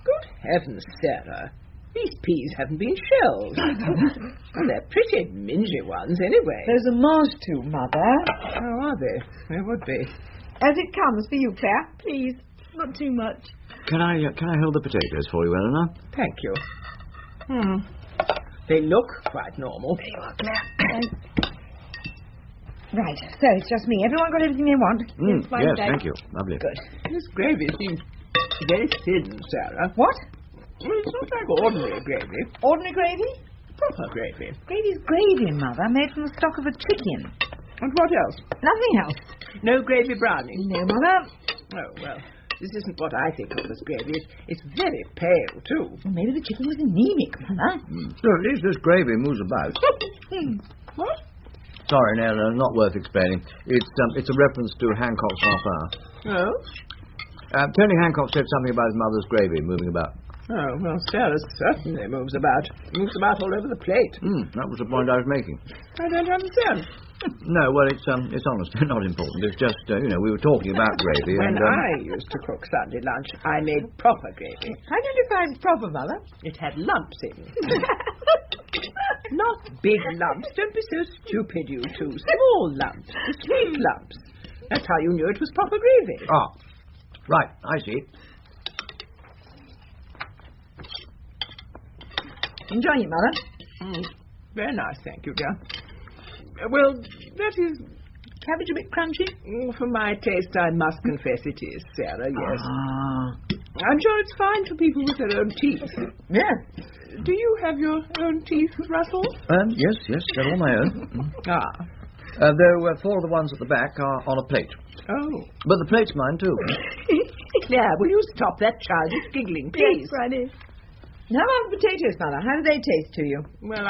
Good heavens, Sarah. These peas haven't been shelled. Well, they're pretty mingy ones, anyway. Those are mashed too, Mother. Oh, are they? They would be. As it comes for you, Claire. Please, not too much. Can I hold the potatoes for you, Eleanor? Thank you. They look quite normal. There you are, Claire. Right, so it's just me. Everyone got everything they want? Yes, thank you. Lovely. Good. This gravy seems very thin, Sarah. What? Well, it's not like ordinary gravy. Ordinary gravy? Proper gravy. Gravy's gravy, Mother, made from the stock of a chicken. And what else? Nothing else. No gravy browning? No, Mother. Oh, well, this isn't what I think of as gravy. It's very pale, too. Well, maybe the chicken was anemic, Mother. So at least this gravy moves about. What? Sorry, no, not worth explaining. It's a reference to Hancock's half hour. Oh? Tony Hancock said something about his mother's gravy moving about. Oh, well, Sarah certainly moves about. Moves about all over the plate. That was the point I was making. I don't understand. No, well, it's honestly not important. It's just, we were talking about gravy. When and, I used to cook Sunday lunch, I made proper gravy. How do you define proper, Mother? It had lumps in. Not big lumps. Don't be so stupid, you two. Small lumps. Sweet lumps. That's how you knew it was proper gravy. Ah, right, I see. Enjoying it, Mother? Very nice, thank you, dear. Well, that is... Cabbage a bit crunchy? For my taste, I must confess it is, Sarah, yes. Ah. I'm sure it's fine for people with their own teeth. Yeah. Do you have your own teeth, Russell? Yes, they're all my own. Though 4 of the ones at the back are on a plate. Oh. But the plate's mine, too. Claire, will you stop that childish giggling, please? Yes, Granny. How about the potatoes, Mother? How do they taste to you? Well,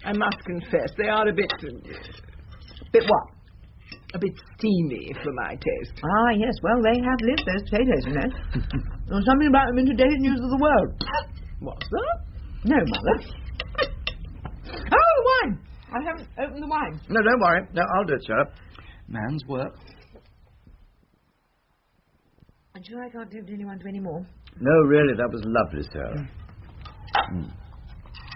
I must confess, they are a bit... Bit what? A bit steamy for my taste. Ah, yes, well, they have lived, those potatoes, you know. There's something about them in today's news of the world. What's that? No, Mother. Oh, wine! I haven't opened the wine. No, don't worry. No, I'll do it, sir. Man's work. I'm sure I can't tempt anyone to any more. No, really, that was lovely, sir.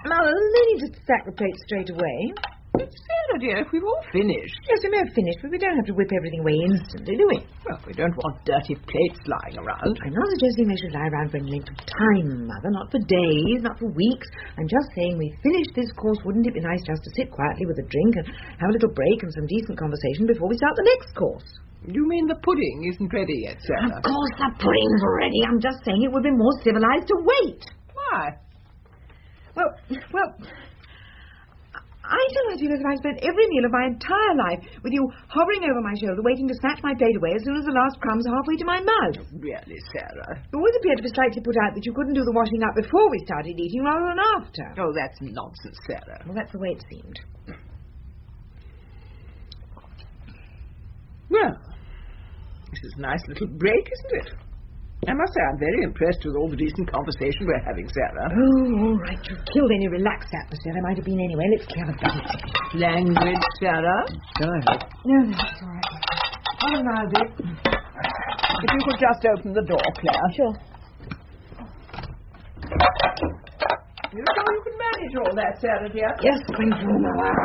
Mother, they need to stack the plates straight away. But Sarah, dear, if we've all finished... Yes, we may have finished, but we don't have to whip everything away instantly, do we? Well, we don't want dirty plates lying around. I'm not suggesting they should lie around for any length of time, Mother. Not for days, not for weeks. I'm just saying we finished this course. Wouldn't it be nice just to sit quietly with a drink and have a little break and some decent conversation before we start the next course? You mean the pudding isn't ready yet, Sarah? Of course the pudding's ready. I'm just saying it would be more civilized to wait. Why? Well, I don't feel as if I spent every meal of my entire life with you hovering over my shoulder, waiting to snatch my plate away as soon as the last crumb's halfway to my mouth. Really, Sarah? You always appeared to be slightly put out that you couldn't do the washing up before we started eating rather than after. Oh, that's nonsense, Sarah. Well, that's the way it seemed. Well, this is a nice little break, isn't it? I must say I'm very impressed with all the decent conversation we're having, Sarah. Oh, all right. You've killed any relaxed atmosphere there might have been anyway. Let's clear the bucket. Language, Sarah? Can I help? No, that's all right. Hold on a bit. If you could just open the door, Claire. Sure. You sure you can manage all that, Sarah, dear? Yes, thank you, Mother.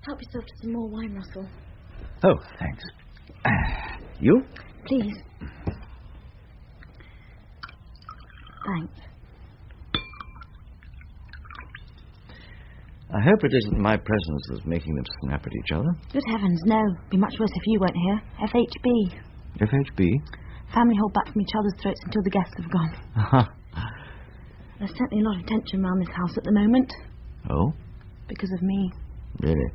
Help yourself to some more wine, Russell. Oh, thanks. You? Please. Thanks. I hope it isn't my presence that's making them snap at each other. Good heavens, no. Be much worse if you weren't here. FHB. FHB? Family hold back from each other's throats until the guests have gone. There's certainly a lot of tension around this house at the moment. Oh? Because of me. Really?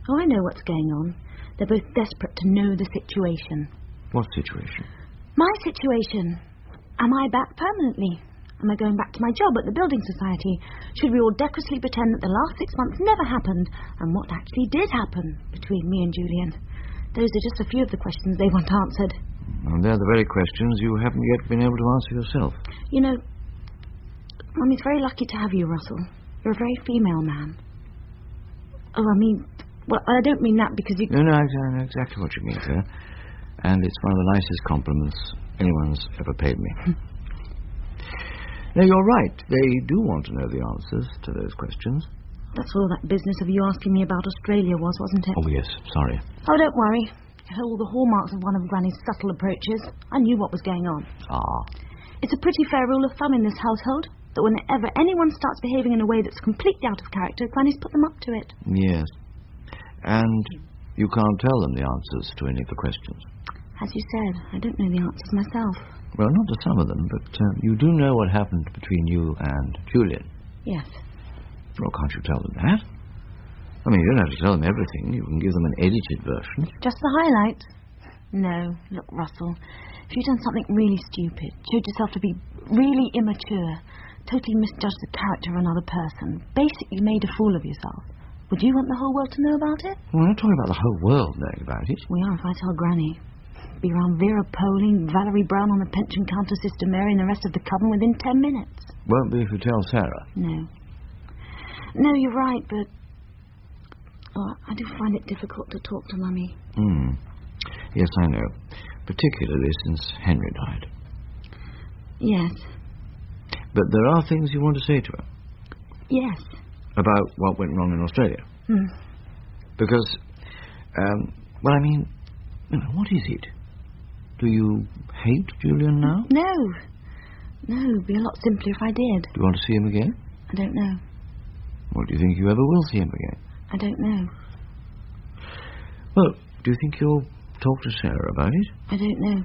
Oh, I know what's going on. They're both desperate to know the situation. What situation? My situation. Am I back permanently? Am I going back to my job at the building society? Should we all decorously pretend that the last 6 months never happened, and what actually did happen between me and Julian? Those are just a few of the questions they want answered. Well, they're the very questions you haven't yet been able to answer yourself. You know, Mummy's very lucky to have you, Russell. You're a very female man. Oh, I mean, well, I don't mean that because you... No, I know exactly what you mean, sir. And it's one of the nicest compliments anyone's ever paid me. No, you're right. They do want to know the answers to those questions. That's all that business of you asking me about Australia was, wasn't it? Oh, yes. Sorry. Oh, don't worry. It had all the hallmarks of one of Granny's subtle approaches. I knew what was going on. Ah. It's a pretty fair rule of thumb in this household that whenever anyone starts behaving in a way that's completely out of character, Granny's put them up to it. Yes. And you can't tell them the answers to any of the questions. As you said, I don't know the answers myself. Well, not to some of them, but you do know what happened between you and Julian. Yes. Well, can't you tell them that? I mean, you don't have to tell them everything. You can give them an edited version. Just the highlights? No. Look, Russell, if you'd done something really stupid, showed yourself to be really immature, totally misjudged the character of another person, basically made a fool of yourself, would you want the whole world to know about it? Well, we're not talking about the whole world knowing about it. We are if I tell Granny. Be around Vera Poling, Valerie Brown on the pension counter, Sister Mary, and the rest of the coven within 10 minutes. Won't be if you tell Sarah. No. No, you're right, but... Oh, I do find it difficult to talk to Mummy. Yes, I know. Particularly since Henry died. Yes. But there are things you want to say to her. Yes. About what went wrong in Australia. Because, well, I mean, what is it? Do you hate Julian now? No. No, it'd be a lot simpler if I did. Do you want to see him again? I don't know. Well, do you think you ever will see him again? I don't know. Well, do you think you'll talk to Sarah about it? I don't know.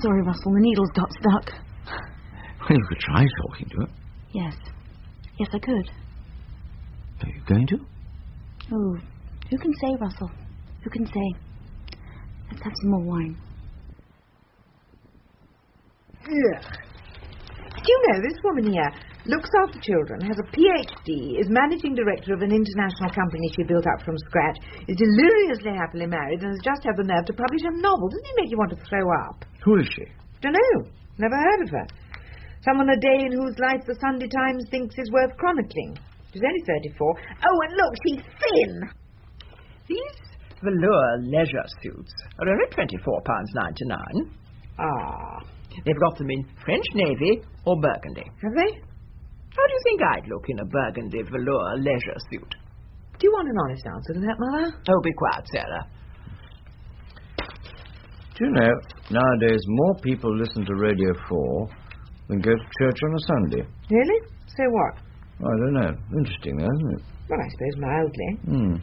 Sorry, Russell, the needle's got stuck. Well, you could try talking to her. Yes. Yes, I could. Are you going to? Oh, who can say, Russell? Who can say? Let's have some more wine. Yeah. Do you know, this woman here looks after children, has a PhD, is managing director of an international company she built up from scratch, is deliriously happily married, and has just had the nerve to publish a novel. Doesn't it make you want to throw up? Who is she? Dunno. Never heard of her. Someone a day in whose life the Sunday Times thinks is worth chronicling. She's only 34. Oh, and look, she's thin. These velour leisure suits are only £24.99. Ah. They've got them in French Navy or burgundy. Have they? How do you think I'd look in a burgundy velour leisure suit? Do you want an honest answer to that, Mother? Oh, be quiet, Sarah. Do you know, nowadays more people listen to Radio 4 than go to church on a Sunday. Really? So what? I don't know. Interesting, though, isn't it? Well, I suppose mildly.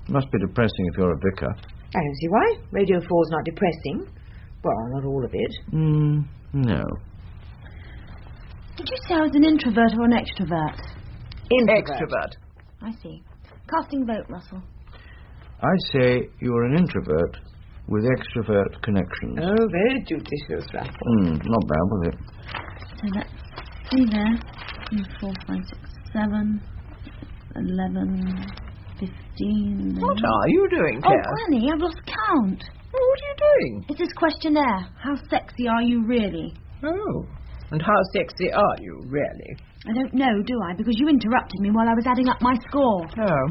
Must be depressing if you're a vicar. I don't see why. Radio 4's not depressing. Well, not all of it. No. Did you say I was an introvert or an extrovert? Extrovert. I see. Casting vote, Russell. I say you're an introvert with extrovert connections. Oh, very judicious, Russell. Not bad, was it? So that's 3 there. 4, 5, 6, 7, 11, 15... What are you doing, Claire? Oh, Granny, I've lost count. What are you doing? It's this questionnaire. How sexy are you really? Oh, and how sexy are you, really? I don't know, do I? Because you interrupted me while I was adding up my score. Oh.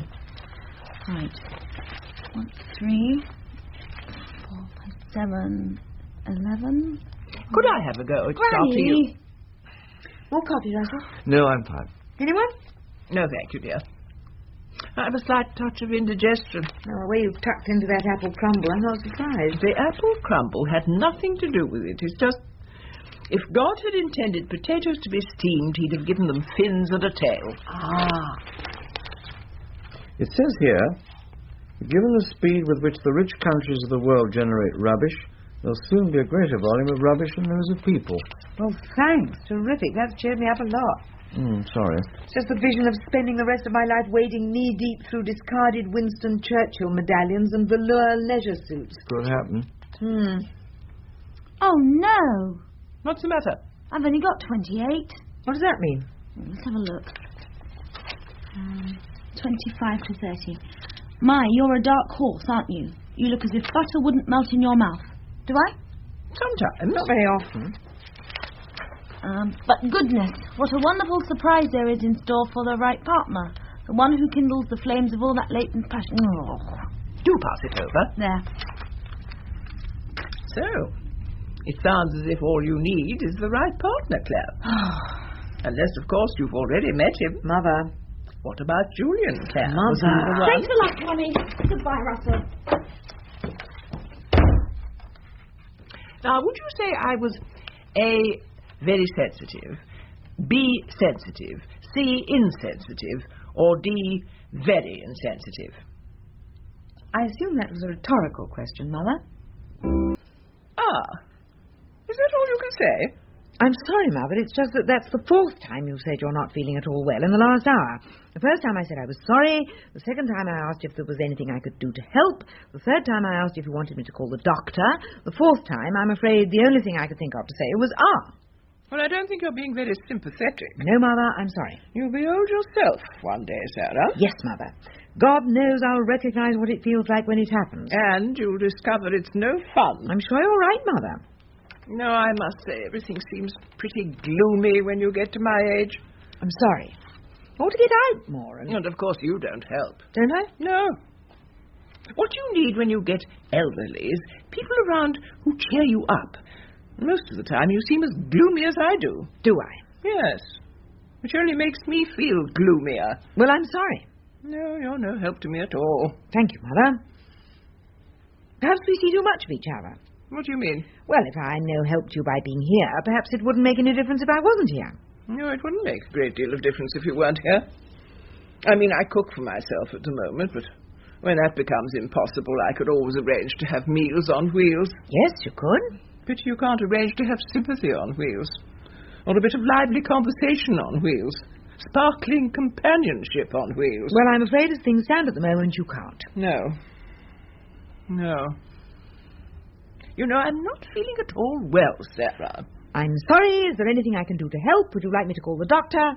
Right. 1, 3, 4, 5, 7, 11... Could I have a go? It's Granny! after you. More coffee, Russell? No, I'm fine. Anyone? No, thank you, dear. I have a slight touch of indigestion. Oh, the way you've tucked into that apple crumble, I'm not surprised. The apple crumble had nothing to do with it. It's just, if God had intended potatoes to be steamed, he'd have given them fins and a tail. Ah. It says here, given the speed with which the rich countries of the world generate rubbish, there'll soon be a greater volume of rubbish than there is of people. Well, thanks. Terrific. That's cheered me up a lot. Sorry. It's just the vision of spending the rest of my life wading knee-deep through discarded Winston Churchill medallions and velour leisure suits. Could happen. Oh, no. What's the matter? I've only got 28. What does that mean? Let's have a look. 25 to 30. My, you're a dark horse, aren't you? You look as if butter wouldn't melt in your mouth. Do I? Sometimes. Not very often. But goodness, what a wonderful surprise there is in store for the right partner. The one who kindles the flames of all that latent passion. Oh. Do pass it over. There. So, it sounds as if all you need is the right partner, Claire. Unless, of course, you've already met him. Mother. What about Julian, Claire? Mother. Was he the one? Thanks a lot, Connie. Goodbye, Russell. Now, would you say I was A, very sensitive, B, sensitive, C, insensitive, or D, very insensitive? I assume that was a rhetorical question, Mother. Ah, is that all you can say? I'm sorry, Mother, it's just that that's the fourth time you've said you're not feeling at all well in the last hour. The first time I said I was sorry. The second time I asked if there was anything I could do to help. The third time I asked if you wanted me to call the doctor. The fourth time, I'm afraid the only thing I could think of to say was, Well, I don't think you're being very sympathetic. No, Mother, I'm sorry. You'll be old yourself one day, Sarah. Yes, Mother. God knows I'll recognize what it feels like when it happens. And you'll discover it's no fun. I'm sure you're right, Mother. No, I must say, everything seems pretty gloomy when you get to my age. I'm sorry. I ought to get out more. And of course you don't help. Don't I? No. What you need when you get elderly is people around who cheer you up. Most of the time you seem as gloomy as I do. Do I? Yes. Which only makes me feel gloomier. Well, I'm sorry. No, you're no help to me at all. Thank you, Mother. Perhaps we see too much of each other. What do you mean? Well, if I no helped you by being here, perhaps it wouldn't make any difference if I wasn't here. No, it wouldn't make a great deal of difference if you weren't here. I mean, I cook for myself at the moment, but when that becomes impossible, I could always arrange to have meals on wheels. Yes, you could. But you can't arrange to have sympathy on wheels. Or a bit of lively conversation on wheels. Sparkling companionship on wheels. Well, I'm afraid as things stand at the moment, you can't. No. No. You know, I'm not feeling at all well, Sarah. I'm sorry. Is there anything I can do to help? Would you like me to call the doctor?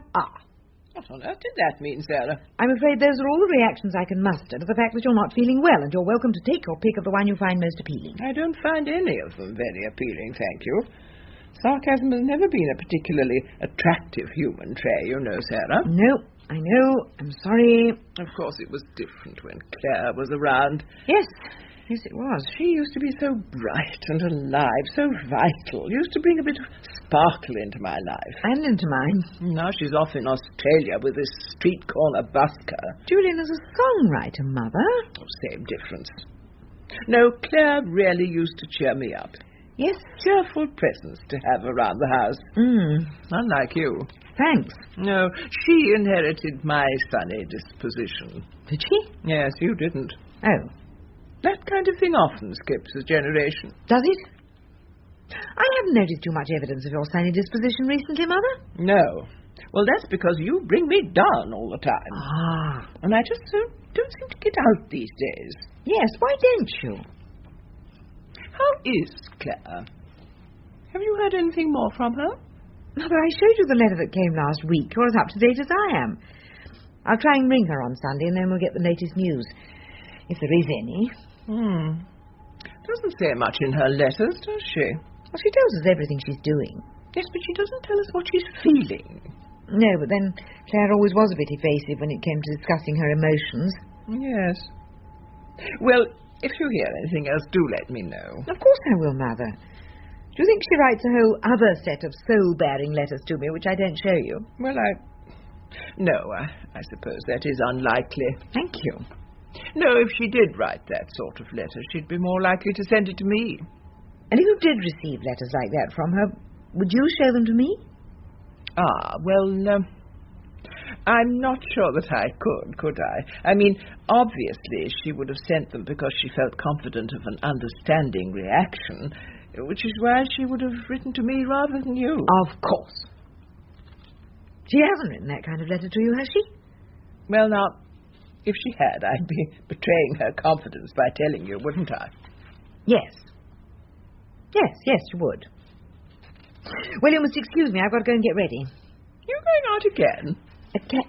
What on earth did that mean, Sarah? I'm afraid those are all the reactions I can muster to the fact that you're not feeling well, and you're welcome to take your pick of the one you find most appealing. I don't find any of them very appealing, thank you. Sarcasm has never been a particularly attractive human trait, you know, Sarah. No, I know. I'm sorry. Of course, it was different when Claire was around. Yes, it was. She used to be so bright and alive, so vital. Used to bring a bit of sparkle into my life. And into mine. Now she's off in Australia with this street corner busker. Julian is a songwriter, Mother. Same difference. No, Claire really used to cheer me up. Yes. Cheerful presence to have around the house. Unlike you. Thanks. No, she inherited my sunny disposition. Did she? Yes, you didn't. Oh. That kind of thing often skips a generation. Does it? I haven't noticed too much evidence of your sunny disposition recently, Mother. No. Well, that's because you bring me down all the time. And I just don't seem to get out these days. Yes, why don't you? How is Claire? Have you heard anything more from her? Mother, I showed you the letter that came last week. You're as up to date as I am. I'll try and ring her on Sunday, and then we'll get the latest news. If there is any. Doesn't say much in her letters, does she? Well, she tells us everything she's doing. Yes, but she doesn't tell us what she's feeling. No, but then Claire always was a bit evasive when it came to discussing her emotions. Yes. Well, if you hear anything else, do let me know. Of course I will, Mother. Do you think she writes a whole other set of soul-bearing letters to me, which I don't show you? Well, No, I suppose that is unlikely. Thank you. No, if she did write that sort of letter, she'd be more likely to send it to me. And if you did receive letters like that from her, would you show them to me? Well, I'm not sure that I could I? I mean, obviously she would have sent them because she felt confident of an understanding reaction, which is why she would have written to me rather than you. Of course. She hasn't written that kind of letter to you, has she? Well, now, if she had, I'd be betraying her confidence by telling you, wouldn't I? Yes. Yes, you would. Well, you must excuse me. I've got to go and get ready. You going out again?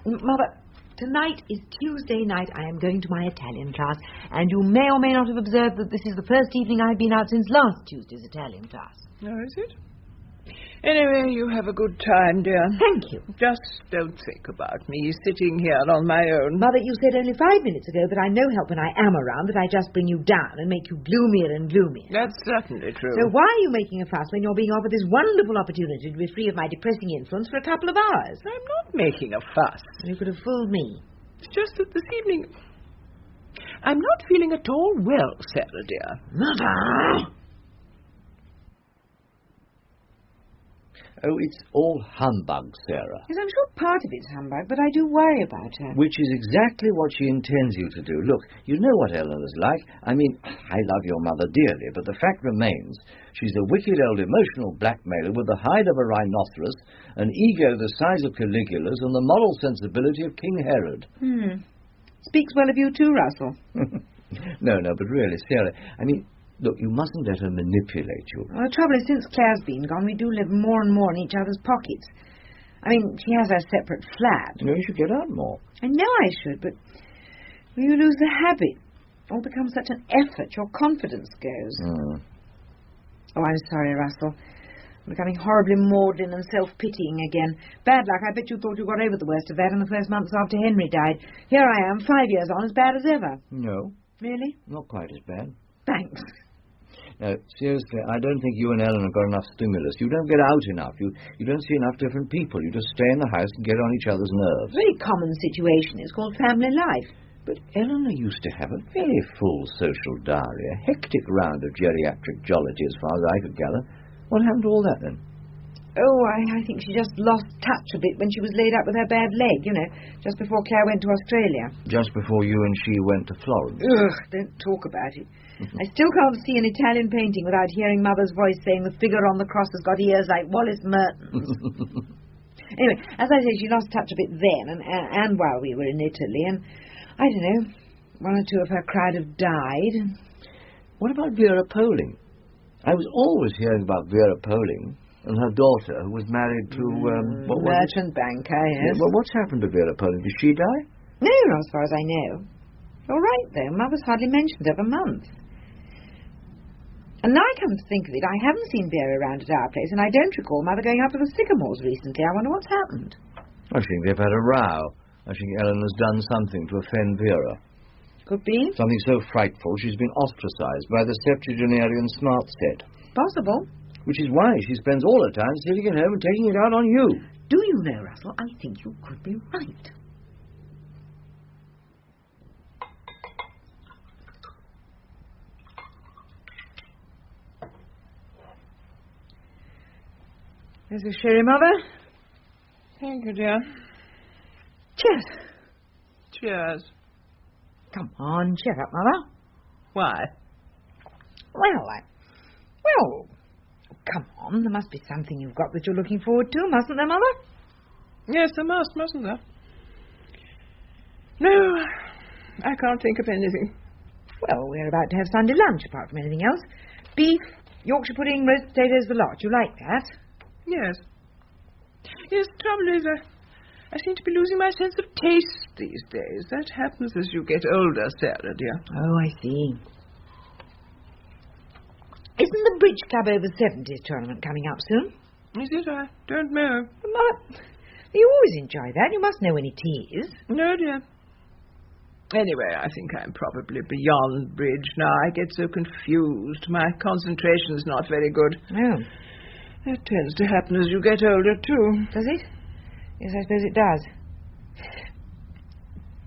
Mother, tonight is Tuesday night. I am going to my Italian class, and you may or may not have observed that this is the first evening I've been out since last Tuesday's Italian class. Oh, is it? Anyway, you have a good time, dear. Thank you. Just don't think about me sitting here on my own. Mother, you said only 5 minutes ago that I'm no help when I am around, that I just bring you down and make you gloomier and gloomier. That's certainly true. So why are you making a fuss when you're being offered this wonderful opportunity to be free of my depressing influence for a couple of hours? I'm not making a fuss. You could have fooled me. It's just that this evening I'm not feeling at all well, Sarah, dear. Mother! Oh, it's all humbug, Sarah. Yes, I'm sure part of it's humbug, but I do worry about her. Which is exactly what she intends you to do. Look, you know what Eleanor's like. I mean, I love your mother dearly, but the fact remains she's a wicked old emotional blackmailer with the hide of a rhinoceros, an ego the size of Caligula's, and the moral sensibility of King Herod. Speaks well of you too, Russell. No, but really, Sarah, I mean, look, you mustn't let her manipulate you. Well, the trouble is, since Clare's been gone, we do live more and more in each other's pockets. I mean, she has her separate flat. You should get out more. I know I should, but you lose the habit. It all becomes such an effort. Your confidence goes. Oh, I'm sorry, Russell. I'm becoming horribly maudlin and self-pitying again. Bad luck. I bet you thought you got over the worst of that in the first months after Henry died. Here I am, 5 years on, as bad as ever. No. Really? Not quite as bad. Thanks. No, seriously, I don't think you and Eleanor got enough stimulus. You don't get out enough. You don't see enough different people. You just stay in the house and get on each other's nerves. Very common situation. It's called family life. But Eleanor used to have a very full social diary, a hectic round of geriatric jollity as far as I could gather. What happened to all that then? Oh, I think she just lost touch a bit when she was laid up with her bad leg, just before Clare went to Australia. Just before you and she went to Florence? Ugh, don't talk about it. I still can't see an Italian painting without hearing Mother's voice saying the figure on the cross has got ears like Wallace Merton's. Anyway, as I say, she lost touch a bit then and while we were in Italy, and I don't know, one or two of her crowd have died. What about Vera Poling? I was always hearing about Vera Poling and her daughter, who was married to, what was merchant banker, yes. Yeah, well, what's happened to Vera Poling? Did she die? No, not as far as I know. All right, though. Mother's hardly mentioned her for months. And now I come to think of it, I haven't seen Vera around at our place, and I don't recall Mother going up to the Sycamores recently. I wonder what's happened. I think they've had a row. I think Eleanor's done something to offend Vera. Could be. Something so frightful she's been ostracised by the septuagenarian smart set. Possible. Which is why she spends all her time sitting at home and taking it out on you. Do you know, Russell, I think you could be right. There's a sherry, Mother. Thank you, dear. Cheers. Cheers. Come on, cheer up, Mother. Why? Well, come on. There must be something you've got that you're looking forward to, mustn't there, Mother? Yes, there mustn't there? No, I can't think of anything. Well, we're about to have Sunday lunch, apart from anything else. Beef, Yorkshire pudding, roast potatoes, the lot. You like that? Yes. Yes, the trouble is, I seem to be losing my sense of taste these days. That happens as you get older, Sarah, dear. Oh, I see. Isn't the Bridge Club over 70s tournament coming up soon? Is it? I don't know. Mother, you always enjoy that. You must know when it is. No, dear. Anyway, I think I'm probably beyond bridge now. I get so confused. My concentration's not very good. Oh. That tends to happen as you get older, too. Does it? Yes, I suppose it does.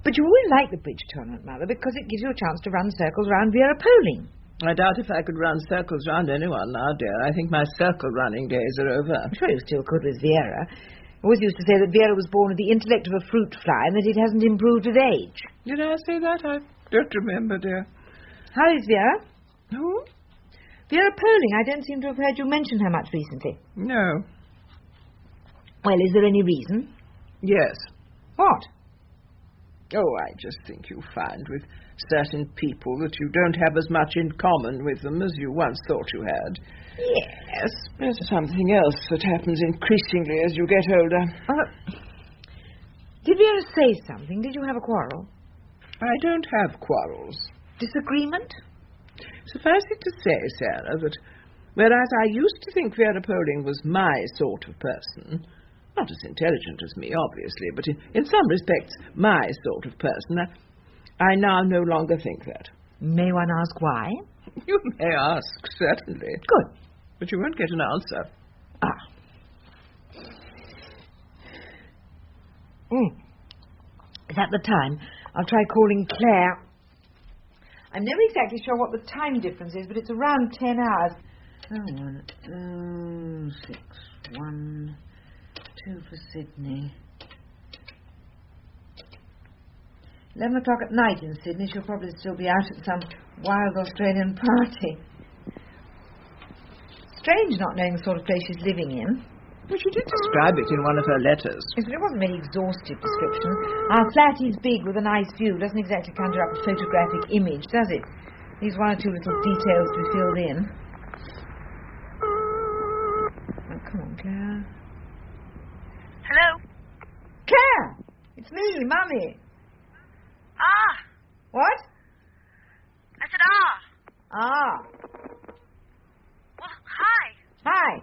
But you always like the bridge tournament, Mother, because it gives you a chance to run circles round Vera Poling. I doubt if I could run circles round anyone now, dear. I think my circle running days are over. I'm sure you still could with Vera. I always used to say that Vera was born with the intellect of a fruit fly and that it hasn't improved with age. Did I say that? I don't remember, dear. How is Vera? Who? Vera Poling. I don't seem to have heard you mention her much recently. No. Well, is there any reason? Yes. What? Oh, I just think you find with certain people that you don't have as much in common with them as you once thought you had. Yes. There's something else that happens increasingly as you get older. Did Vera say something? Did you have a quarrel? I don't have quarrels. Disagreement? Suffice it to say, Sarah, that whereas I used to think Vera Poling was my sort of person, not as intelligent as me, obviously, but in some respects my sort of person, I now no longer think that. May one ask why? You may ask, certainly. Good. But you won't get an answer. Is that the time? I'll try calling Claire. I'm never exactly sure what the time difference is, but it's around 10 hours. 6, 1, 2 for Sydney. 11 o'clock at night in Sydney. She'll probably still be out at some wild Australian party. Strange not knowing the sort of place she's living in. Well, she did describe it in one of her letters. Yes, but it wasn't a very exhaustive description. Our flat is big with a nice view. Doesn't exactly conjure up a photographic image, does it? These one or two little details to be filled in. Oh, come on, Claire. Hello? Claire! It's me, Mummy. Ah! What? I said ah. Ah. Well, hi. Hi.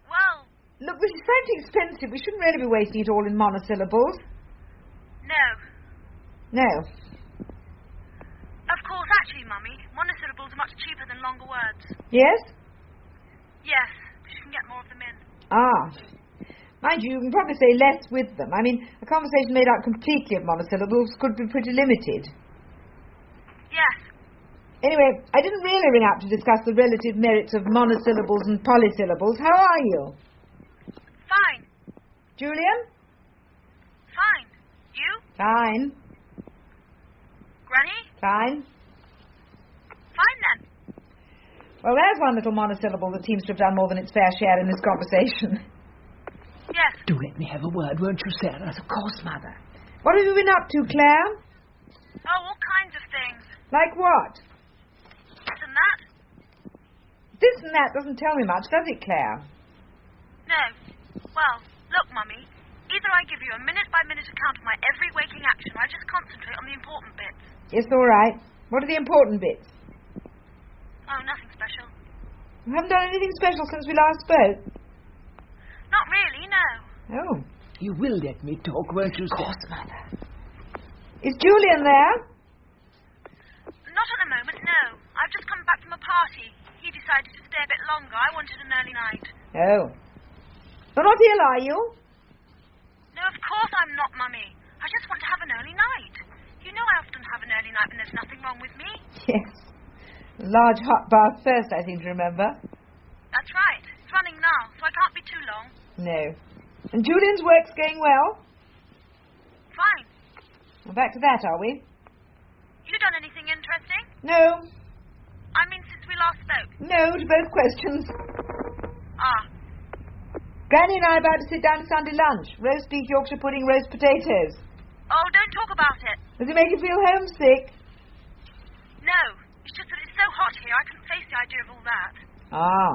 Well... Look, this is slightly expensive. We shouldn't really be wasting it all in monosyllables. No. No. Of course, actually, Mummy, monosyllables are much cheaper than longer words. Yes? Yes, you can get more of them in. Ah. Mind you, you can probably say less with them. I mean, a conversation made out completely of monosyllables could be pretty limited. Yes. Anyway, I didn't really ring up to discuss the relative merits of monosyllables and polysyllables. How are you? Fine. Julian? Fine. You? Fine. Granny? Fine. Fine, then. Well, there's one little monosyllable that seems to have done more than its fair share in this conversation. Yes. Do let me have a word, won't you, Sarah? Of course, Mother. What have you been up to, Claire? Oh, all kinds of things. Like what? This and that. This and that doesn't tell me much, does it, Claire? No. Well, look, Mummy. Either I give you a minute-by-minute account of my every waking action, or I just concentrate on the important bits. Yes, all right. What are the important bits? Oh, nothing special. You haven't done anything special since we last spoke? Not really, no. Oh. You will let me talk, won't you, Sarah? Of course, Mother. Is Julian there? Not at the moment, no. I've just come back from a party. He decided to stay a bit longer. I wanted an early night. Oh. You're not ill, are you? No, of course I'm not, Mummy. I just want to have an early night. You know I often have an early night when there's nothing wrong with me. Yes. A large hot bath first, I seem to remember. That's right. It's running now, so I can't be too long. No. And Julian's work's going well? Fine. We're back to that, are we? You done anything interesting? No. I mean, since we last spoke. No to both questions. Ah. Granny and I are about to sit down to Sunday lunch. Roast beef, Yorkshire pudding, roast potatoes. Oh, don't talk about it. Does it make you feel homesick? No. It's just that it's so hot here, I couldn't face the idea of all that. Ah.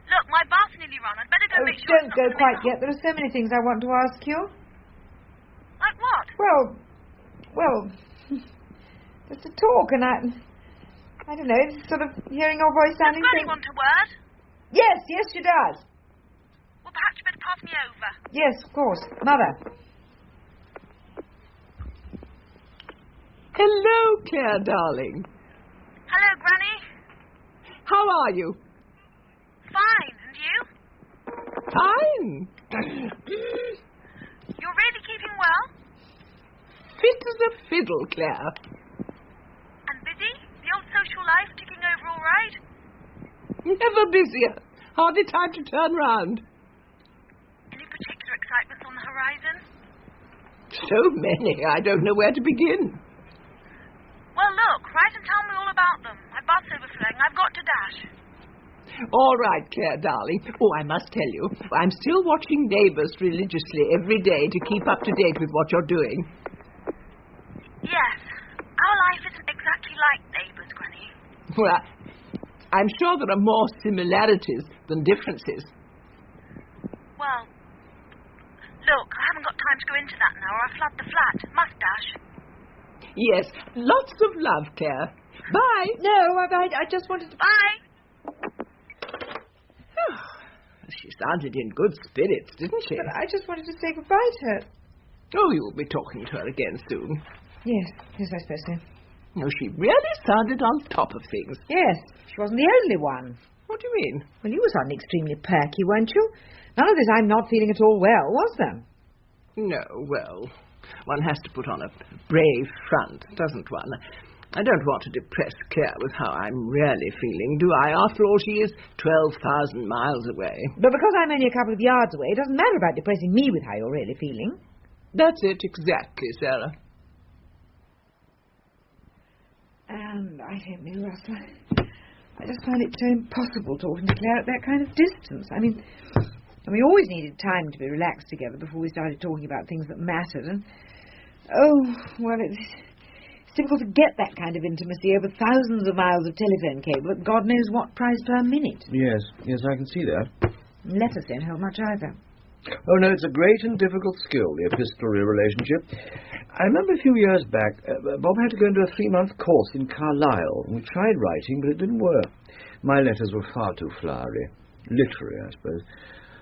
Look, my bath's nearly run. I'd better go make sure Don't it's not go coming quite up. yet. There are so many things I want to ask you. Like what? Well, just to talk, and I don't know, it's sort of hearing your voice Does sounding Granny want a word? Yes, she does. Well, perhaps you better pass me over. Yes, of course. Mother. Hello, Claire, darling. Hello, Granny. How are you? Fine. And you? Fine. You're really keeping well? Fit as a fiddle, Claire. And busy? The old social life ticking over all right? Never busier. Hardly time to turn round. Any particular excitements on the horizon? So many, I don't know where to begin. Well, look, write and tell me all about them. My bath's overflowing. I've got to dash. All right, Claire, darling. Oh, I must tell you, I'm still watching Neighbours religiously every day to keep up to date with what you're doing. Yes. Our life isn't exactly like Neighbours, Granny. Well, I'm sure there are more similarities than differences. Well, look, I haven't got time to go into that now or I'll flood the flat. Must dash. Yes, lots of love, Claire. Bye. No, I just wanted to... Bye. She sounded in good spirits, didn't she? But I just wanted to say goodbye to her. Oh, you'll be talking to her again soon. Yes, I suppose so. No, she really sounded on top of things. Yes, she wasn't the only one. What do you mean? Well, you were suddenly extremely perky, weren't you? None of this I'm not feeling at all well, was there? No, well, one has to put on a brave front, doesn't one? I don't want to depress Claire with how I'm really feeling, do I? After all, she is 12,000 miles away. But because I'm only a couple of yards away, it doesn't matter about depressing me with how you're really feeling. That's it, exactly, Sarah. And I don't know, Russell. I just find it so impossible talking to Claire at that kind of distance. I mean, we always needed time to be relaxed together before we started talking about things that mattered. And, it's difficult to get that kind of intimacy over thousands of miles of telephone cable at God knows what price per minute. Yes, I can see that. Letters don't help much either. Oh, no, it's a great and difficult skill, the epistolary relationship. I remember a few years back, Bob had to go into a 3-month course in Carlisle. We tried writing, but it didn't work. My letters were far too flowery. Literary, I suppose.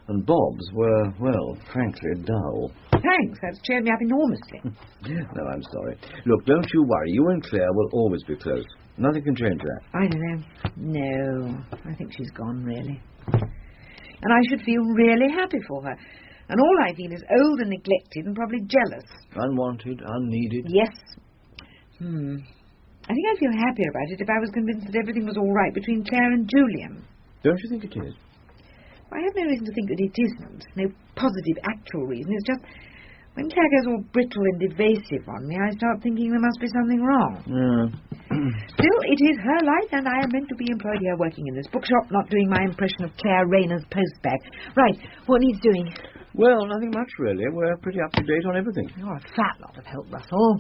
And Bob's were, well, frankly, dull. Thanks, that's cheered me up enormously. No, I'm sorry. Look, don't you worry. You and Claire will always be close. Nothing can change that. I don't know. No, I think she's gone, really. And I should feel really happy for her. And all I feel is old and neglected and probably jealous. Unwanted, unneeded. Yes. I think I'd feel happier about it if I was convinced that everything was all right between Claire and Julian. Don't you think it is? I have no reason to think that it isn't. No positive, actual reason. It's just, when Claire goes all brittle and evasive on me, I start thinking there must be something wrong. Still, it is her life, and I am meant to be employed here working in this bookshop, not doing my impression of Claire Rayner's postbag. Right, what needs doing? Well, nothing much, really. We're pretty up to date on everything. You're a fat lot of help, Russell.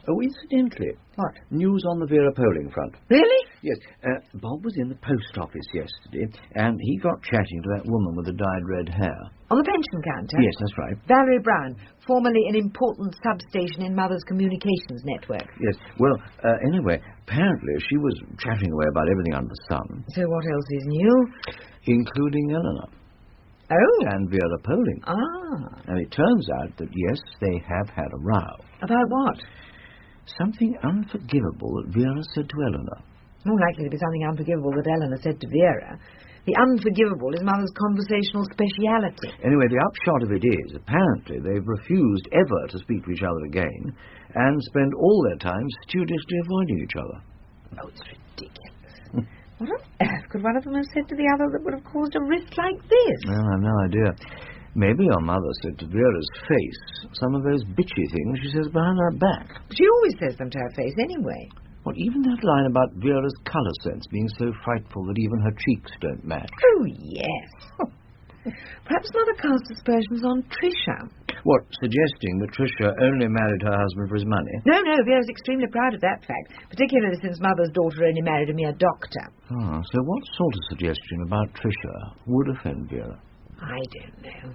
Oh, incidentally. What? News on the Vera polling front. Really? Yes. Bob was in the post office yesterday, and he got chatting to that woman with the dyed red hair. On the pension counter? Yes, that's right. Valerie Brown, formerly an important substation in Mother's communications network. Yes. Well, anyway, apparently she was chatting away about everything under the sun. So what else is new? Including Eleanor. Oh. And Vera polling. Ah. And it turns out that, yes, they have had a row. About what? Something unforgivable that Vera said to Eleanor. More likely to be something unforgivable that Eleanor said to Vera. The unforgivable is Mother's conversational speciality. Anyway, the upshot of it is, apparently, they've refused ever to speak to each other again and spend all their time studiously avoiding each other. Oh, it's ridiculous. What on earth could one of them have said to the other that would have caused a rift like this? Well, I've no idea. Maybe your mother said to Vera's face some of those bitchy things she says behind her back. She always says them to her face anyway. Well, even that line about Vera's colour sense being so frightful that even her cheeks don't match. Oh, yes. Perhaps Mother cast aspersions on Tricia. What, suggesting that Tricia only married her husband for his money? No, Vera's extremely proud of that fact, particularly since Mother's daughter only married a mere doctor. Ah, so what sort of suggestion about Tricia would offend Vera? I don't know.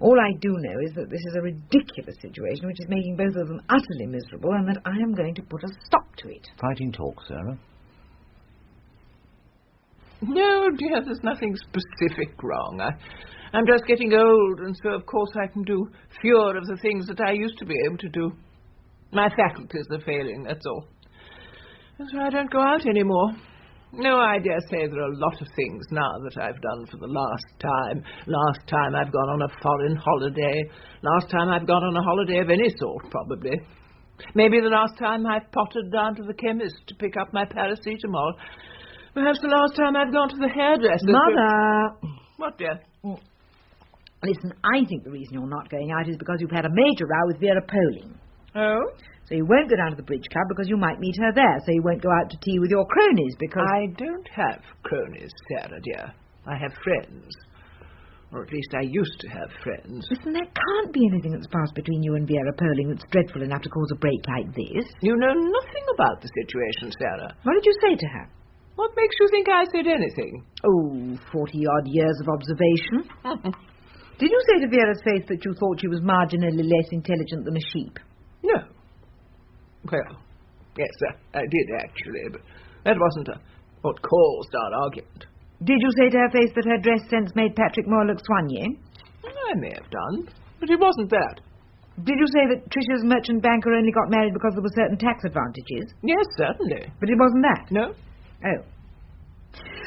All I do know is that this is a ridiculous situation which is making both of them utterly miserable, and that I am going to put a stop to it. Fighting talk, Sarah. No, dear, there's nothing specific wrong. I'm just getting old, and so, of course, I can do fewer of the things that I used to be able to do. My faculties are failing, that's all. And so I don't go out anymore. No, I dare say there are a lot of things now that I've done for the last time. Last time I've gone on a foreign holiday. Last time I've gone on a holiday of any sort, probably. Maybe the last time I've pottered down to the chemist to pick up my paracetamol. Perhaps the last time I've gone to the hairdresser. Mother! What, dear? Listen, I think the reason you're not going out is because you've had a major row with Vera Polling. Oh? So you won't go down to the bridge club because you might meet her there. So you won't go out to tea with your cronies because... I don't have cronies, Sarah, dear. I have friends. Or at least I used to have friends. Listen, there can't be anything that's passed between you and Vera Poling that's dreadful enough to cause a break like this. You know nothing about the situation, Sarah. What did you say to her? What makes you think I said anything? Oh, 40-odd years of observation. Did you say to Vera's face that you thought she was marginally less intelligent than a sheep? No. Well, yes, I did actually, but that wasn't what caused our argument. Did you say to her face that her dress sense made Patrick Moore look soigné? I may have done, but it wasn't that. Did you say that Tricia's merchant banker only got married because there were certain tax advantages? Yes, certainly. But it wasn't that? No. Oh.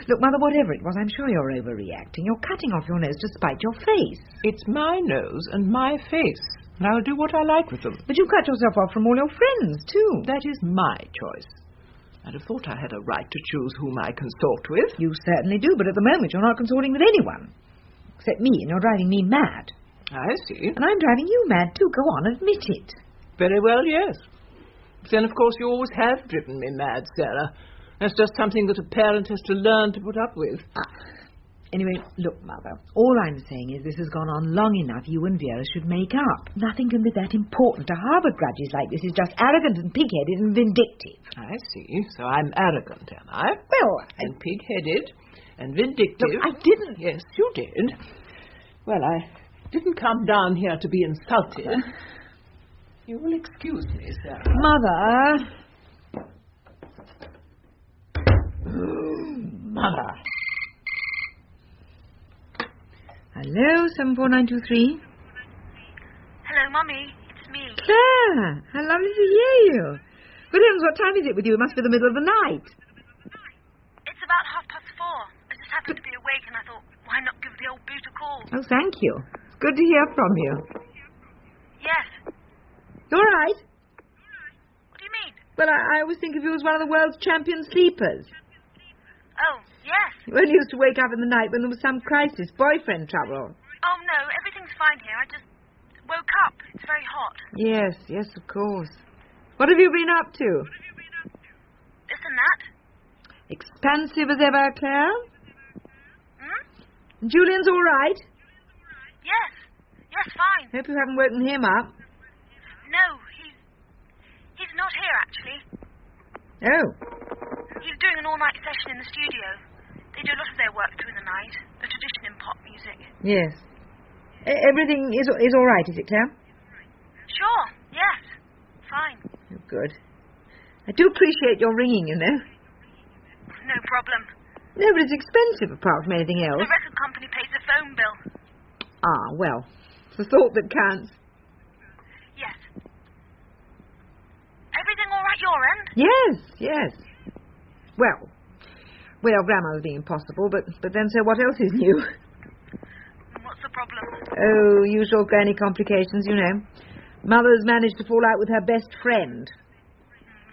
Look, Mother, whatever it was, I'm sure you're overreacting. You're cutting off your nose to spite your face. It's my nose and my face, and I'll do what I like with them. But you cut yourself off from all your friends, too. That is my choice. I'd have thought I had a right to choose whom I consort with. You certainly do, but at the moment you're not consorting with anyone. Except me, and you're driving me mad. I see. And I'm driving you mad, too. Go on, admit it. Very well, yes. But then, of course, you always have driven me mad, Sarah. That's just something that a parent has to learn to put up with. Anyway, look, Mother, all I'm saying is this has gone on long enough. You and Vera should make up. Nothing can be that important. To harbour grudges like this is just arrogant and pig-headed and vindictive. I see. So I'm arrogant, am I? Well, and pig-headed and vindictive. Look, I didn't. Yes, you did. Well, I didn't come down here to be insulted. You will excuse me, Sarah. Mother. Mother. Hello, 74923. Hello, Mummy. It's me. Claire, how lovely to hear you. Good heavens, what time is it with you? It must be the middle of the night. It's about 4:30. I just happened to be awake and I thought, why not give the old boot a call? Oh, thank you. It's good to hear from you. Yes. You all right? What do you mean? Well, I always think of you as one of the world's champion sleepers. Oh, yes. You only used to wake up in the night when there was some crisis, boyfriend trouble. Oh, no, everything's fine here. I just woke up. It's very hot. Yes, of course. What have you been up to? This and that. Expansive as ever, Claire? Hmm? Julian's all right? Yes. Yes, fine. Hope you haven't woken him up. No, he's not here, actually. Oh. He's doing an all-night session in the studio. They do a lot of their work through the night. A tradition in pop music. Yes. Everything is all right, is it, Claire? Sure, yes. Fine. Oh, good. I do appreciate your ringing, you know. No problem. No, but it's expensive apart from anything else. The record company pays the phone bill. Ah, well, it's the thought that counts. Yes. Everything all right your end? Yes. Well, grandmother's being impossible, but then so what else is new? What's the problem? Oh, usual granny complications, you know. Mother's managed to fall out with her best friend.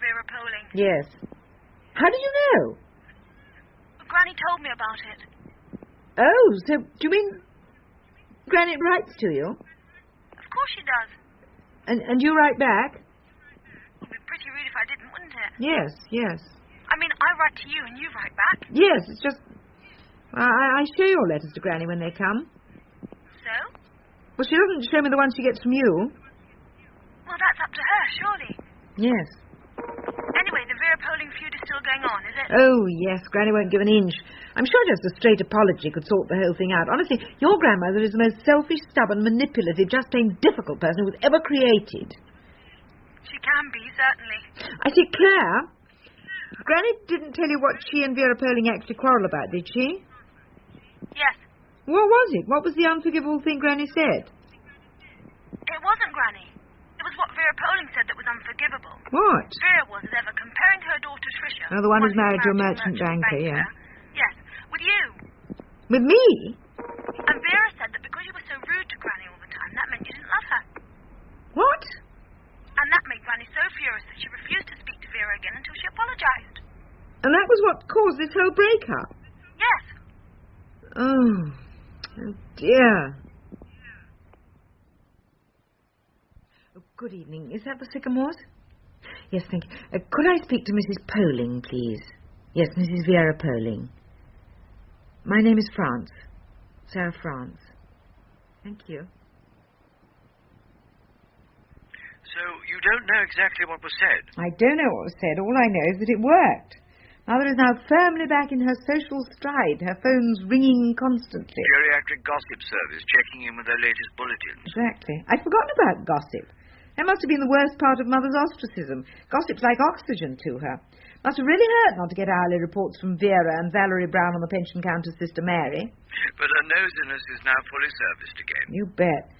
Vera Poling. Yes. How do you know? Granny told me about it. Oh, so do you mean Granny writes to you? Of course she does. And you write back? It would be pretty rude if I didn't, wouldn't it? Yes. I mean, I write to you and you write back. Yes, it's just... I show your letters to Granny when they come. So? Well, she doesn't show me the ones she gets from you. Well, that's up to her, surely. Yes. Anyway, the Vera Poling feud is still going on, is it? Oh, yes, Granny won't give an inch. I'm sure just a straight apology could sort the whole thing out. Honestly, your grandmother is the most selfish, stubborn, manipulative, just plain difficult person who was ever created. She can be, certainly. I see, Claire, Granny didn't tell you what she and Vera Poling actually quarrelled about, did she? Yes. What was it? What was the unforgivable thing Granny said? It wasn't Granny. It was what Vera Poling said that was unforgivable. What? Vera was, as ever, comparing her daughter Tricia... Oh, the one who's married to a merchant banker, yeah. Yes, with you. With me? And Vera said that because you were so rude to Granny all the time, that meant you didn't love her. What? And that made Granny so furious that she refused to speak to Vera again until she apologised. And that was what caused this whole breakup? Yes. Oh dear. Oh, good evening. Is that the Sycamores? Yes, thank you. Could I speak to Mrs. Poling, please? Yes, Mrs. Vera Poling. My name is France. Sarah France. Thank you. So, you don't know exactly what was said? I don't know what was said. All I know is that it worked. Mother is now firmly back in her social stride. Her phone's ringing constantly. Geriatric gossip service checking in with their latest bulletins. Exactly. I'd forgotten about gossip. That must have been the worst part of Mother's ostracism. Gossip's like oxygen to her. Must have really hurt not to get hourly reports from Vera and Valerie Brown on the pension counter's sister Mary. But her nosiness is now fully serviced again. You bet.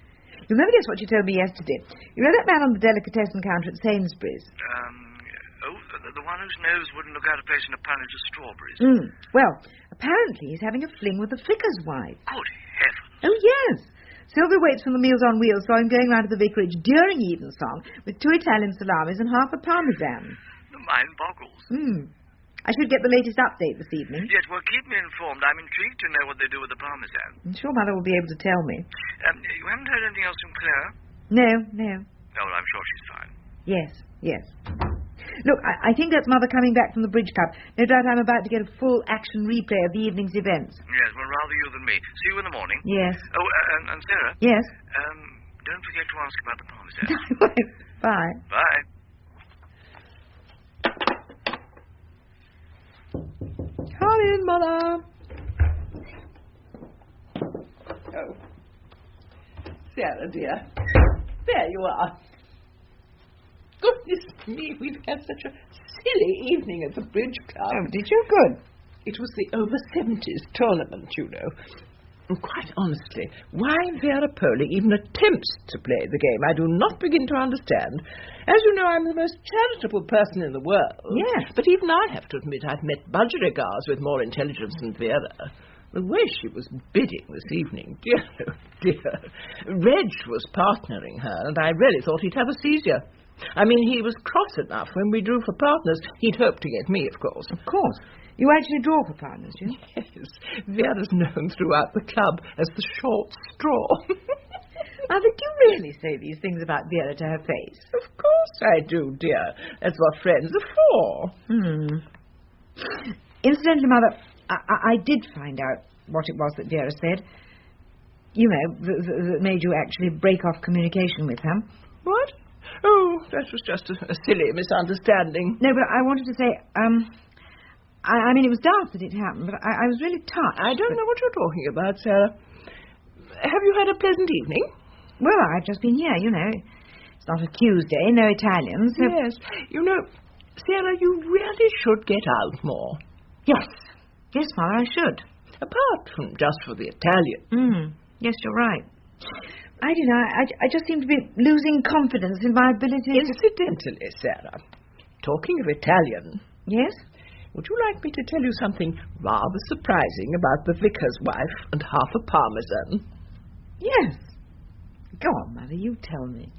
You'll never guess what she told me yesterday. You know that man on the delicatessen counter at Sainsbury's? The one whose nose wouldn't look out of place in a punnet of strawberries. Well, apparently he's having a fling with the vicar's wife. Good heavens. Oh, yes. Sylvia Waits from the Meals on Wheels saw him going round to the vicarage during evensong with 2 Italian salamis and half a parmesan. The mind boggles. I should get the latest update this evening. Yes, well, keep me informed. I'm intrigued to know what they do with the parmesan. I'm sure Mother will be able to tell me. You haven't heard anything else from Claire? No. Oh, well, I'm sure she's fine. Yes. Look, I think that's Mother coming back from the Bridge Club. No doubt I'm about to get a full action replay of the evening's events. Yes, well, rather you than me. See you in the morning. Yes. Oh, and Sarah? Yes? Don't forget to ask about the parmesan. I won't. Bye. Bye. Come in, Mother. Oh. Sarah, dear. There you are. Goodness me, we've had such a silly evening at the Bridge Club. Oh, did you? Good. It was the over-70s tournament, you know. And quite honestly, why Vera Poling even attempts to play the game, I do not begin to understand. As you know, I'm the most charitable person in the world. Yes. But even I have to admit I've met budgerigars with more intelligence than Vera. The way she was bidding this evening, dear, oh dear. Reg was partnering her, and I really thought he'd have a seizure. I mean, he was cross enough when we drew for partners. He'd hoped to get me, of course. Of course. You actually draw for partners, do you? Yes. Vera's known throughout the club as the short straw. Now, did you really say these things about Vera to her face? Of course I do, dear. That's what friends are for. Incidentally, Mother, I did find out what it was that Vera said. You know, that made you actually break off communication with her. What? Oh, that was just a silly misunderstanding. No, but I wanted to say, I mean, it was daft that it happened, but I was really touched. I don't know what you're talking about, Sarah. Have you had a pleasant evening? Well, I've just been here, you know. It's not a Tuesday, no Italians. So... Yes. You know, Sarah, you really should get out more. Yes, Mother, I should. Apart from just for the Italian. Yes, you're right. I don't know, I just seem to be losing confidence in my ability to... Incidentally, Sarah, talking of Italian... Yes? Would you like me to tell you something rather surprising about the vicar's wife and half a parmesan? Yes. Go on, Mother, you tell me.